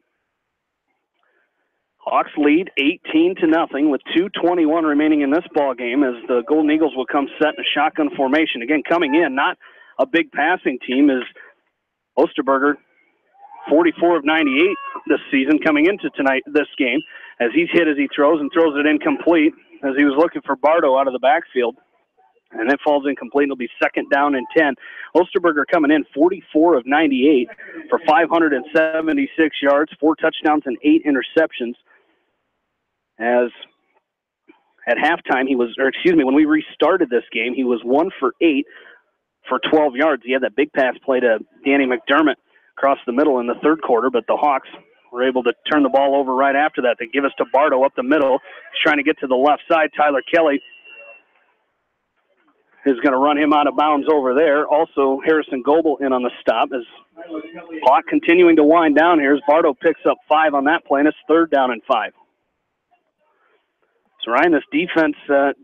Hawks lead 18-0 with 2:21 remaining in this ball game as the Golden Eagles will come set in a shotgun formation. Again, coming in, not a big passing team, is Osterberger, 44 of 98 this season, coming into this game, as he's hit as he throws and throws it incomplete as he was looking for Bardo out of the backfield. And it falls incomplete. It'll be 2nd down and 10. Osterberger coming in 44 of 98 for 576 yards, 4 touchdowns and 8 interceptions. As at halftime, when we restarted this game, he was 1 for 8 for 12 yards. He had that big pass play to Danny McDermott across the middle in the 3rd quarter, but the Hawks were able to turn the ball over right after that. They give us to Bardo up the middle. He's trying to get to the left side. Tyler Kelly is going to run him out of bounds over there. Also, Harrison Goebel in on the stop as clock continuing to wind down here as Bardo picks up 5 on that play, and it's 3rd down and 5. So, Ryan, this defense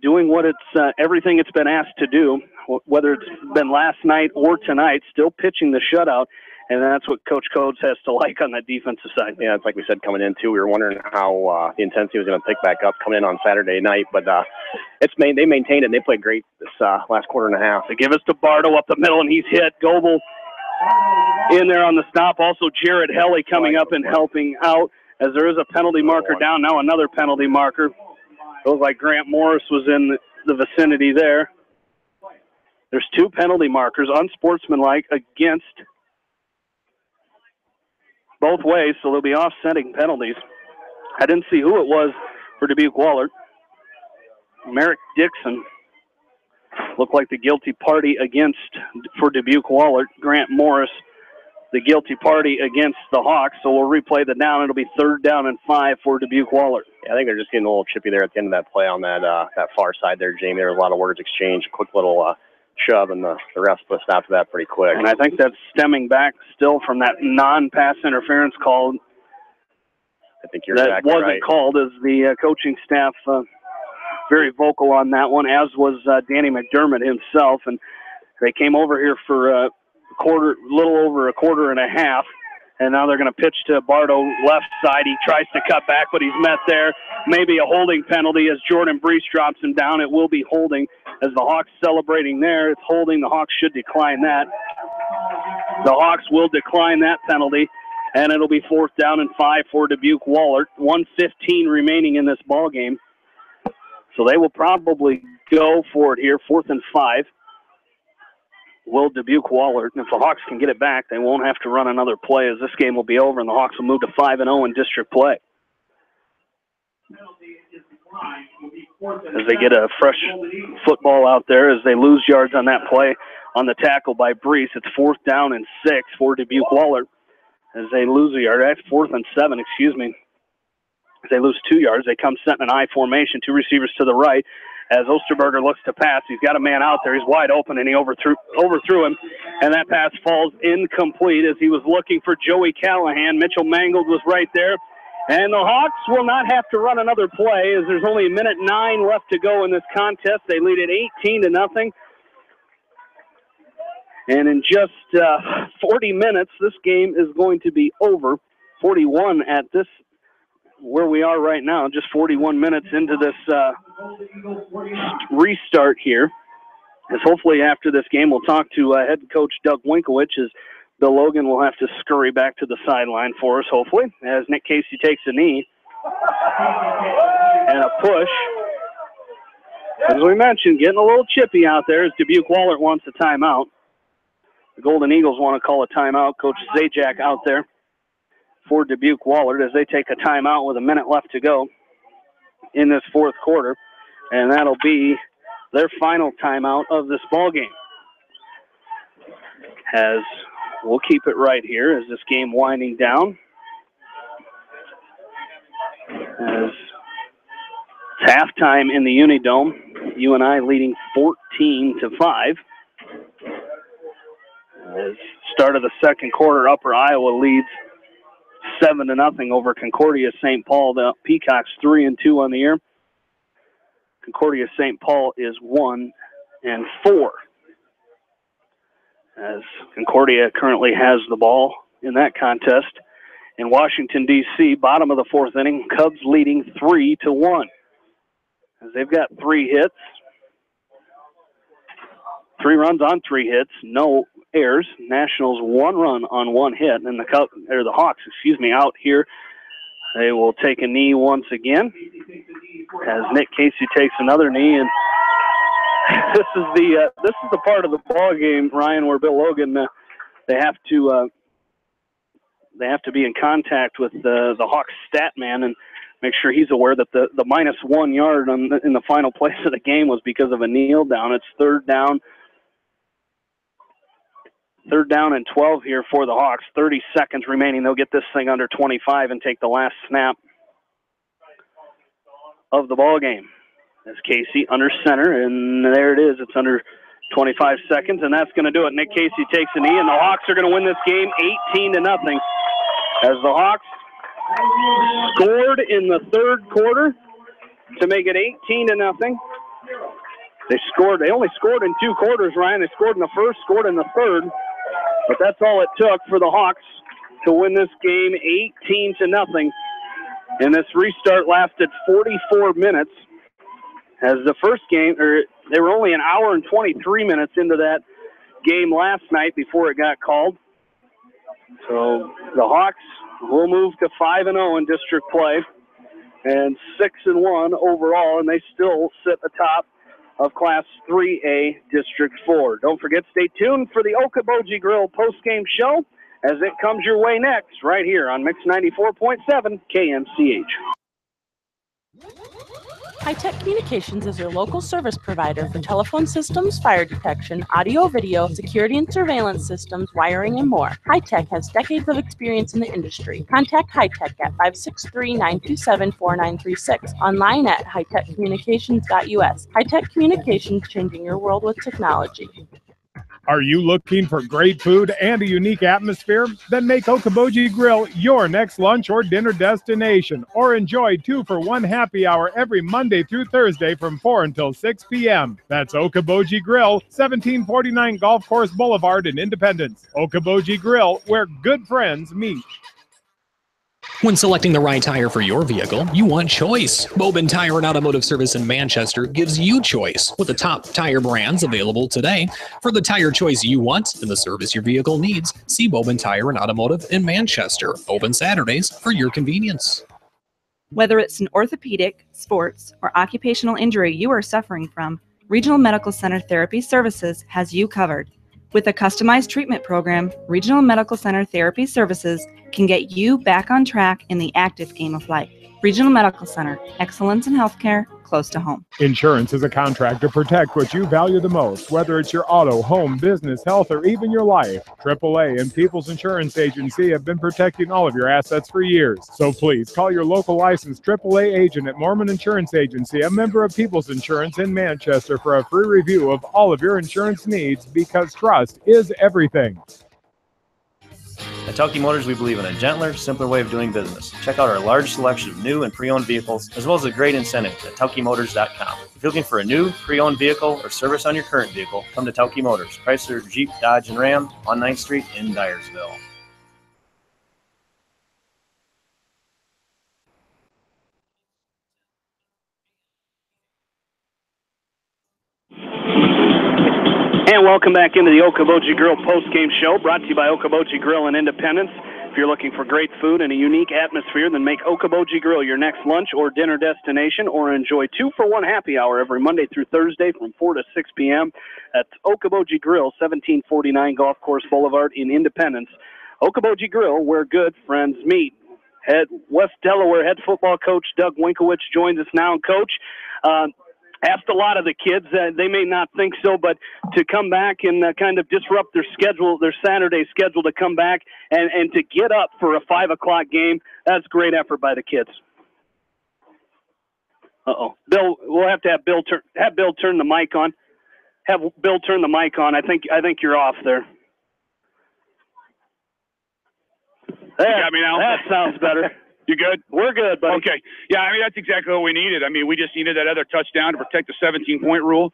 doing what it's everything it's been asked to do, whether it's been last night or tonight, still pitching the shutout, and that's what Coach Codes has to like on that defensive side. Yeah, it's like we said coming in, too. We were wondering how the intensity was going to pick back up coming in on Saturday night, but they maintained it, and they played great this last quarter and a half. They give us to Bardo up the middle, and he's hit. Goebel in there on the stop. Also, Jared Helly coming up and helping out as there is a penalty marker down. Now another penalty marker. Feels like Grant Morris was in the vicinity there. There's 2 penalty markers, unsportsmanlike against both ways, so they'll be offsetting penalties. I didn't see who it was for Dubuque Wahlert. Merrick Dixon looked like the guilty party for Dubuque Wahlert. Grant Morris, the guilty party against the Hawks, so we'll replay the down. It'll be 3rd down and 5 for Dubuque Wahlert. Yeah, I think they're just getting a little chippy there at the end of that play on that far side there, Jamie. There was a lot of words exchanged, quick little shove, and the rest put a stop to that pretty quick. And I think that's stemming back still from that non-pass interference call. I think you're exactly right. That wasn't called, as the coaching staff very vocal on that one, as was Danny McDermott himself. And they came over here for little over a quarter and a half, and now they're going to pitch to Bardo left side. He tries to cut back, but he's met there. Maybe a holding penalty as Jordan Brees drops him down. It will be holding as the Hawks celebrating there. It's holding. The Hawks should decline that. The Hawks will decline that penalty, and it'll be 4th down and 5 for Dubuque Wahlert. 1:15 remaining in this ball game. So they will probably go for it here, 4th and 5. Will Dubuque Wahlert. And if the Hawks can get it back, they won't have to run another play, as this game will be over and the Hawks will move to 5-0 in district play. As they get a fresh football out there, as they lose yards on that play on the tackle by Brees. It's 4th down and 6 for Dubuque Wahlert as they lose a yard. That's 4th and 7, As they lose 2 yards, they come set in an I formation, 2 receivers to the right. As Osterberger looks to pass, he's got a man out there. He's wide open, and he overthrew him. And that pass falls incomplete as he was looking for Joey Callahan. Mitchell Mangold was right there. And the Hawks will not have to run another play as there's only 1:09 left to go in this contest. They lead it 18-0. And in just 40 minutes, this game is going to be over. 41 at this, where we are right now, just 41 minutes into this restart here. As hopefully after this game, we'll talk to head coach Doug Winkowicz, as Bill Logan will have to scurry back to the sideline for us, hopefully, as Nick Casey takes a knee and a push. As we mentioned, getting a little chippy out there as Dubuque Wahlert wants a timeout. The Golden Eagles want to call a timeout. Coach Zajac out there for Dubuque Wahlert as they take a timeout with a minute left to go in this 4th quarter. And that'll be their final timeout of this ball game. As we'll keep it right here as this game winding down. As it's halftime in the Unidome, UNI leading 14-5. As start of the 2nd quarter, Upper Iowa leads 7-0 over Concordia St. Paul. The Peacocks 3-2 on the year. Concordia St. Paul is 1-4. As Concordia currently has the ball in that contest. In Washington, D.C., bottom of the 4th inning, Cubs leading 3-1. As they've got 3 hits. 3 runs on 3 hits, no errors. Nationals 1 run on 1 hit, and the Hawks, out here. They will take a knee once again as Nick Casey takes another knee, and this is the part of the ball game, Ryan, where Bill Logan they have to be in contact with the Hawks stat man and make sure he's aware that the -1 yard in the final place of the game was because of a kneel down. It's 3rd down Third down and 12 here for the Hawks. 30 seconds remaining. They'll get this thing under 25 and take the last snap of the ball game. That's Casey under center, and there it is. It's under 25 seconds, and that's going to do it. Nick Casey takes a knee, and the Hawks are going to win this game 18-0 as the Hawks scored in the third quarter to make it 18-0. They only scored in 2 quarters, Ryan. They scored in the first, scored in the third, but that's all it took for the Hawks to win this game 18-0. And this restart lasted 44 minutes. As the first game, they were only an hour and 23 minutes into that game last night before it got called. So the Hawks will move to 5-0 in district play and 6-1 overall, and they still sit atop of Class 3A District 4. Don't forget, stay tuned for the Okoboji Grill postgame show as it comes your way next, right here on Mix 94.7 KMCH. High-Tech Communications is your local service provider for telephone systems, fire detection, audio, video, security and surveillance systems, wiring, and more. High-Tech has decades of experience in the industry. Contact High-Tech at 563-927-4936. Online at hightechcommunications.us. High-Tech Communications, changing your world with technology. Are you looking for great food and a unique atmosphere? Then make Okoboji Grill your next lunch or dinner destination, or enjoy 2-for-1 happy hour every Monday through Thursday from 4 until 6 p.m. That's Okoboji Grill, 1749 Golf Course Boulevard in Independence. Okoboji Grill, where good friends meet. When selecting the right tire for your vehicle, you want choice. Bobin Tire and Automotive Service in Manchester gives you choice with the top tire brands available today. For the tire choice you want and the service your vehicle needs, see Bobin Tire and Automotive in Manchester. Open Saturdays for your convenience. Whether it's an orthopedic, sports, or occupational injury you are suffering from, Regional Medical Center Therapy Services has you covered. With a customized treatment program, Regional Medical Center Therapy Services can get you back on track in the active game of life. Regional Medical Center, excellence in healthcare, close to home. Insurance is a contract to protect what you value the most, whether it's your auto, home, business, health, or even your life. AAA and People's Insurance Agency have been protecting all of your assets for years. So please call your local licensed AAA agent at Mormon Insurance Agency, a member of People's Insurance in Manchester, for a free review of all of your insurance needs, because trust is everything. At Tauke Motors, we believe in a gentler, simpler way of doing business. Check out our large selection of new and pre-owned vehicles, as well as a great incentive at TaukeMotors.com. If you're looking for a new, pre-owned vehicle or service on your current vehicle, come to Tauke Motors, Chrysler, Jeep, Dodge, and Ram on 9th Street in Dyersville. And welcome back into the Okoboji Grill postgame show, brought to you by Okoboji Grill in Independence. If you're looking for great food and a unique atmosphere, then make Okoboji Grill your next lunch or dinner destination, or enjoy 2-for-1 happy hour every Monday through Thursday from 4 to 6 p.m. at Okoboji Grill, 1749 Golf Course Boulevard in Independence. Okoboji Grill, where good friends meet. West Delaware head football coach Doug Winkowicz joins us now. Coach, asked a lot of the kids, they may not think so, but to come back and kind of disrupt their schedule, their Saturday schedule, to come back and to get up for a 5 o'clock game, that's great effort by the kids. Bill, we'll have to have Bill turn the mic on. Have Bill turn the mic on. I think you're off there. You got me now? That sounds better. You good? We're good, buddy. Okay. Yeah, I mean, that's exactly what we needed. I mean, we just needed that other touchdown to protect the 17-point rule.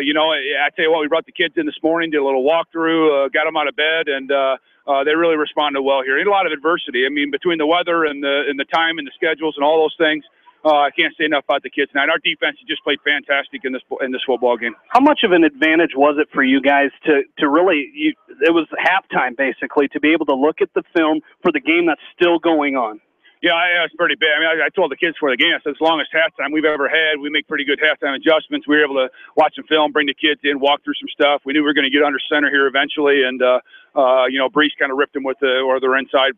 You know, I tell you what, we brought the kids in this morning, did a little walkthrough, got them out of bed, and they really responded well here. A lot of adversity. I mean, between the weather and the time and the schedules and all those things, I can't say enough about the kids tonight. Our defense just played fantastic in this football game. How much of an advantage was it for you guys to really it was halftime, basically, to be able to look at the film for the game that's still going on? Yeah, it's pretty big. I mean, I told the kids before the game, I said, it's the longest halftime we've ever had. We make pretty good halftime adjustments. We were able to watch some film, bring the kids in, walk through some stuff. We knew we were going to get under center here eventually, and you know, Brees kind of ripped them with their inside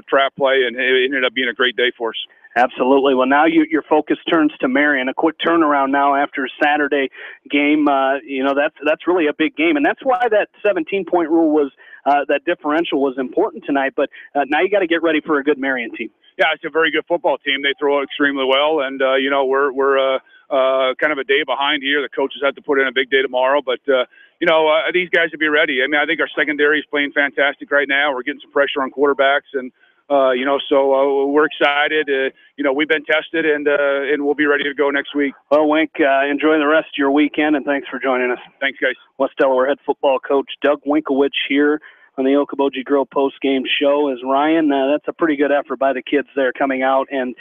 trap play, and it ended up being a great day for us. Absolutely. Well, now your focus turns to Marion. A quick turnaround now after Saturday game. You know, that's really a big game, and that's why that 17-point rule was that differential was important tonight. But now you got to get ready for a good Marion team. Yeah, it's a very good football team. They throw it extremely well, and we're kind of a day behind here. The coaches have to put in a big day tomorrow, but these guys will be ready. I mean, I think our secondary is playing fantastic right now. We're getting some pressure on quarterbacks, and so we're excited. We've been tested, and we'll be ready to go next week. Well, Wink, enjoy the rest of your weekend, and thanks for joining us. Thanks, guys. West Delaware head football coach Doug Winkowicz here on the Okoboji Grill post-game show. As Ryan, that's a pretty good effort by the kids there coming out and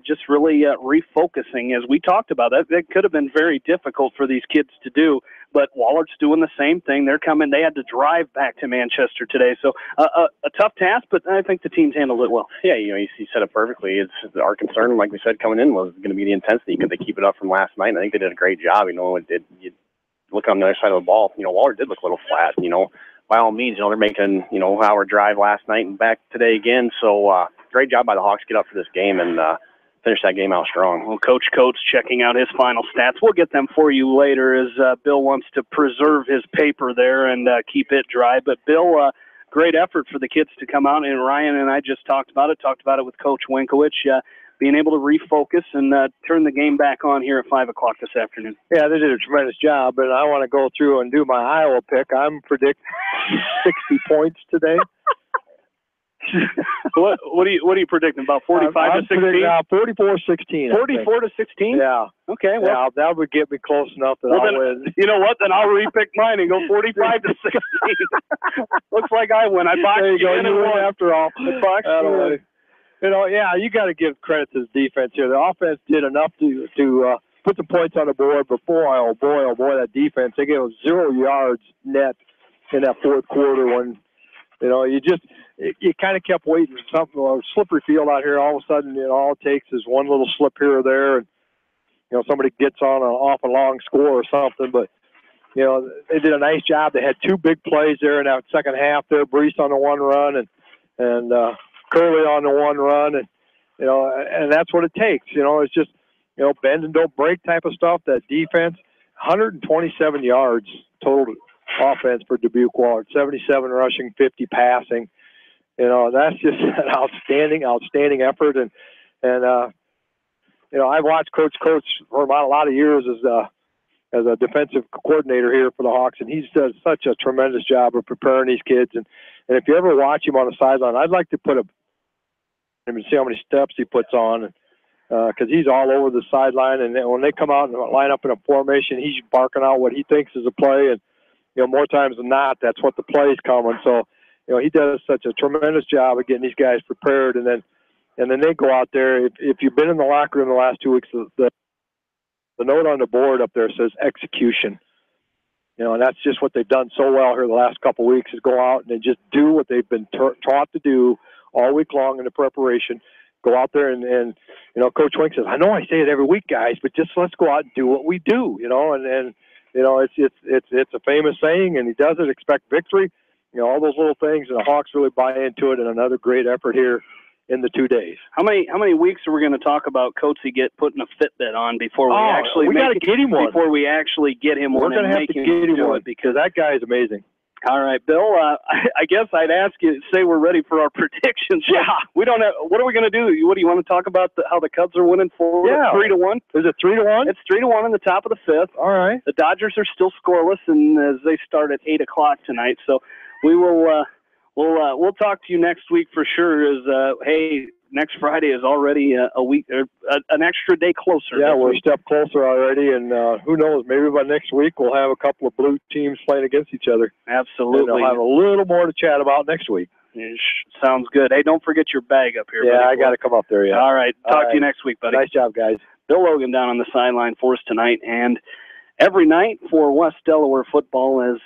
just really refocusing. As we talked about, that could have been very difficult for these kids to do, but Wahlert's doing the same thing. They're coming. They had to drive back to Manchester today, so a tough task, but I think the team's handled it well. Yeah, you said it perfectly. It's our concern, like we said, coming in was going to be the intensity. Could they keep it up from last night? And I think they did a great job. You look on the other side of the ball, Wahlert did look a little flat, by all means, they're making, our drive last night and back today again. So great job by the Hawks to get up for this game and finish that game out strong. Well, Coach Coates checking out his final stats. We'll get them for you later as Bill wants to preserve his paper there and keep it dry. But, Bill, great effort for the kids to come out. And Ryan and I just talked about it with Coach Winkowicz. Being able to refocus and turn the game back on here at 5 o'clock this afternoon. Yeah, they did a tremendous job, and I want to go through and do my Iowa pick. I'm predicting 60 points today. What are you predicting? About 45 to 16? 44-16. 44 to 16? Yeah. Okay. Well, yeah, that would get me close enough that I'll win. You know what? Then I'll repick mine and go 45 to 16. Looks like I win. I boxed there you go. in You win after all. I boxed you. You got to give credit to the defense here. The offense did enough to put the points on the board, but boy, that defense, they gave us 0 yards net in that fourth quarter when, you kind of kept waiting for something, a slippery field out here. All of a sudden, all it takes is one little slip here or there, and, somebody gets on an awful long score or something, but, they did a nice job. They had 2 big plays there in that second half there, Brees on the one run and Curley on the one run, and that's what it takes. It's just, bend and don't break type of stuff. That defense, 127 yards total offense for Dubuque Wahlert, 77 rushing, 50 passing. That's just an outstanding effort. And I've watched Coach Coates for a lot of years as a defensive coordinator here for the Hawks, and he's done such a tremendous job of preparing these kids. And if you ever watch him on the sideline, I'd like to put him and see how many steps he puts on, because he's all over the sideline. And when they come out and line up in a formation, he's barking out what he thinks is a play. And more times than not, that's what the play's coming. So he does such a tremendous job of getting these guys prepared. And then they go out there. If you've been in the locker room the last 2 weeks, the note on the board up there says execution. And that's just what they've done so well here the last couple of weeks, is go out and they just do what they've been taught to do all week long in the preparation. Go out there and Coach Wink says, I know I say it every week, guys, but just let's go out and do what we do, and it's a famous saying, and he does it, expect victory, all those little things, and the Hawks really buy into it, and another great effort here in the 2 days. How many weeks are we going to talk about Coatsy putting a Fitbit on before we actually got to get him one. Before we actually get him one, we're going to have to get him one because that guy is amazing. All right, Bill. I guess I'd ask you, say we're ready for our predictions. Yeah, we don't have. What are we going to do? What do you want to talk about? How the Cubs are winning 3-1? Is it 3-1? It's 3-1 in the top of the 5th. All right. The Dodgers are still scoreless, and as they start at 8 o'clock tonight, so we will. We'll talk to you next week for sure. Hey, next Friday is already a week, an extra day closer. Yeah, we're a step closer already, and who knows? Maybe by next week we'll have a couple of blue teams playing against each other. Absolutely. And we'll have a little more to chat about next week. Sounds good. Hey, don't forget your bag up here. Yeah, buddy. I got to come up there. Yeah. All right. Talk to you next week, buddy. Nice job, guys. Bill Logan down on the sideline for us tonight, and every night for West Delaware football as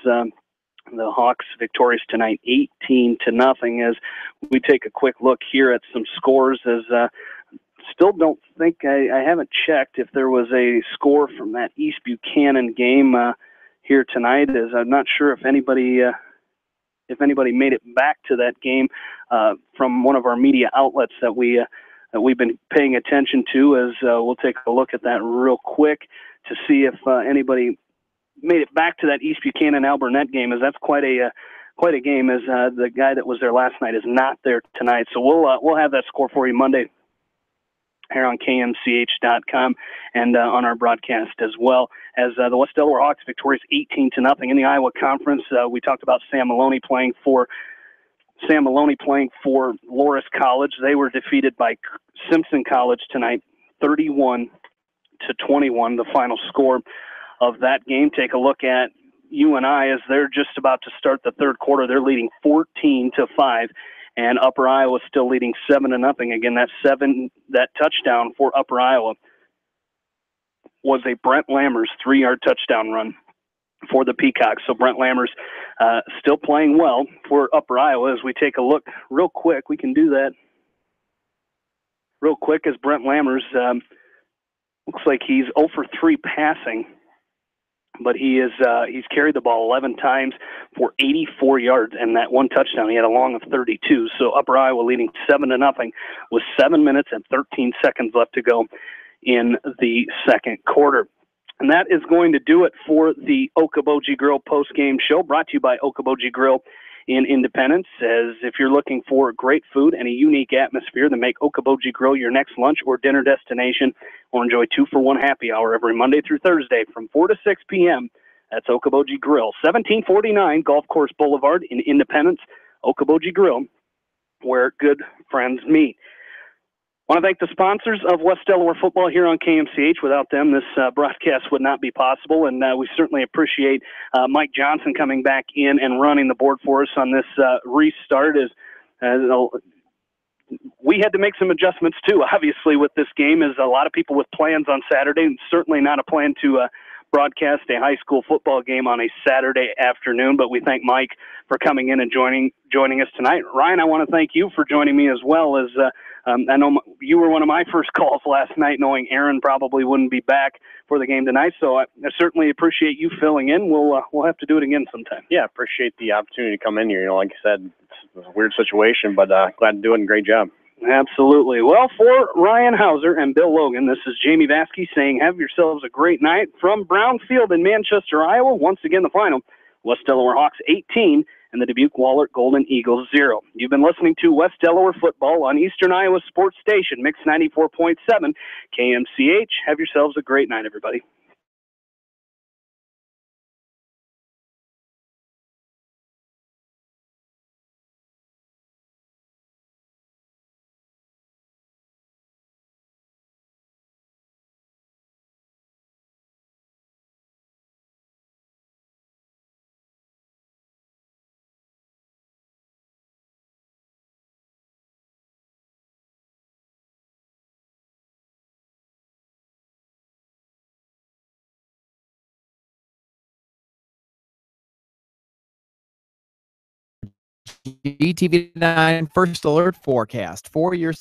the Hawks victorious tonight, 18-0. As we take a quick look here at some scores, as still don't think I haven't checked if there was a score from that East Buchanan game here tonight. As I'm not sure if anybody made it back to that game from one of our media outlets that we've been paying attention to. As we'll take a look at that real quick to see if anybody made it back to that East Buchanan Alburnett game, as that's quite quite a game, as the guy that was there last night is not there tonight. So we'll have that score for you Monday here on KMCH.com and on our broadcast as well. As the West Delaware Hawks victorious 18-0 in the Iowa Conference. We talked about Sam Maloney playing for Loris College. They were defeated by Simpson College tonight, 31-21, the final score of that game. Take a look at UNI as they're just about to start the third quarter. They're leading 14-5, and Upper Iowa still leading 7-0. Again, that touchdown for Upper Iowa was a Brent Lammers 3-yard touchdown run for the Peacocks. So Brent Lammers still playing well for Upper Iowa. As we take a look real quick, we can do that real quick as Brent Lammers looks like he's 0 for 3 passing, but he's carried the ball 11 times for 84 yards and that one touchdown. He had a long of 32. So Upper Iowa leading 7-0 with 7 minutes and 13 seconds left to go in the second quarter. And that is going to do it for the Okoboji Grill post-game show, brought to you by Okoboji Grill in Independence. As if you're looking for great food and a unique atmosphere, then make Okoboji Grill your next lunch or dinner destination, or enjoy 2-for-1 happy hour every Monday through Thursday from 4 to 6 p.m. That's Okoboji Grill, 1749 Golf Course Boulevard in Independence. Okoboji Grill, where good friends meet. I want to thank the sponsors of West Delaware football here on KMCH. Without them, this broadcast would not be possible, and we certainly appreciate Mike Johnson coming back in and running the board for us on this restart. As we had to make some adjustments too, obviously, with this game, as a lot of people with plans on Saturday, and certainly not a plan to broadcast a high school football game on a Saturday afternoon. But we thank Mike for coming in and joining us tonight. Ryan, I want to thank you for joining me as well. As I know you were one of my first calls last night, knowing Aaron probably wouldn't be back for the game tonight. So I certainly appreciate you filling in. We'll have to do it again sometime. Yeah, appreciate the opportunity to come in here. Like I said, it's a weird situation, but glad to do it, and great job. Absolutely. Well, for Ryan Hauser and Bill Logan, this is Jamie Vaskey saying have yourselves a great night from Brownfield in Manchester, Iowa. Once again, the final, West Delaware Hawks 18 and the Dubuque Wahlert Golden Eagles 0. You've been listening to West Delaware football on Eastern Iowa Sports Station, Mix 94.7 KMCH. Have yourselves a great night, everybody. ETV9 First Alert Forecast for your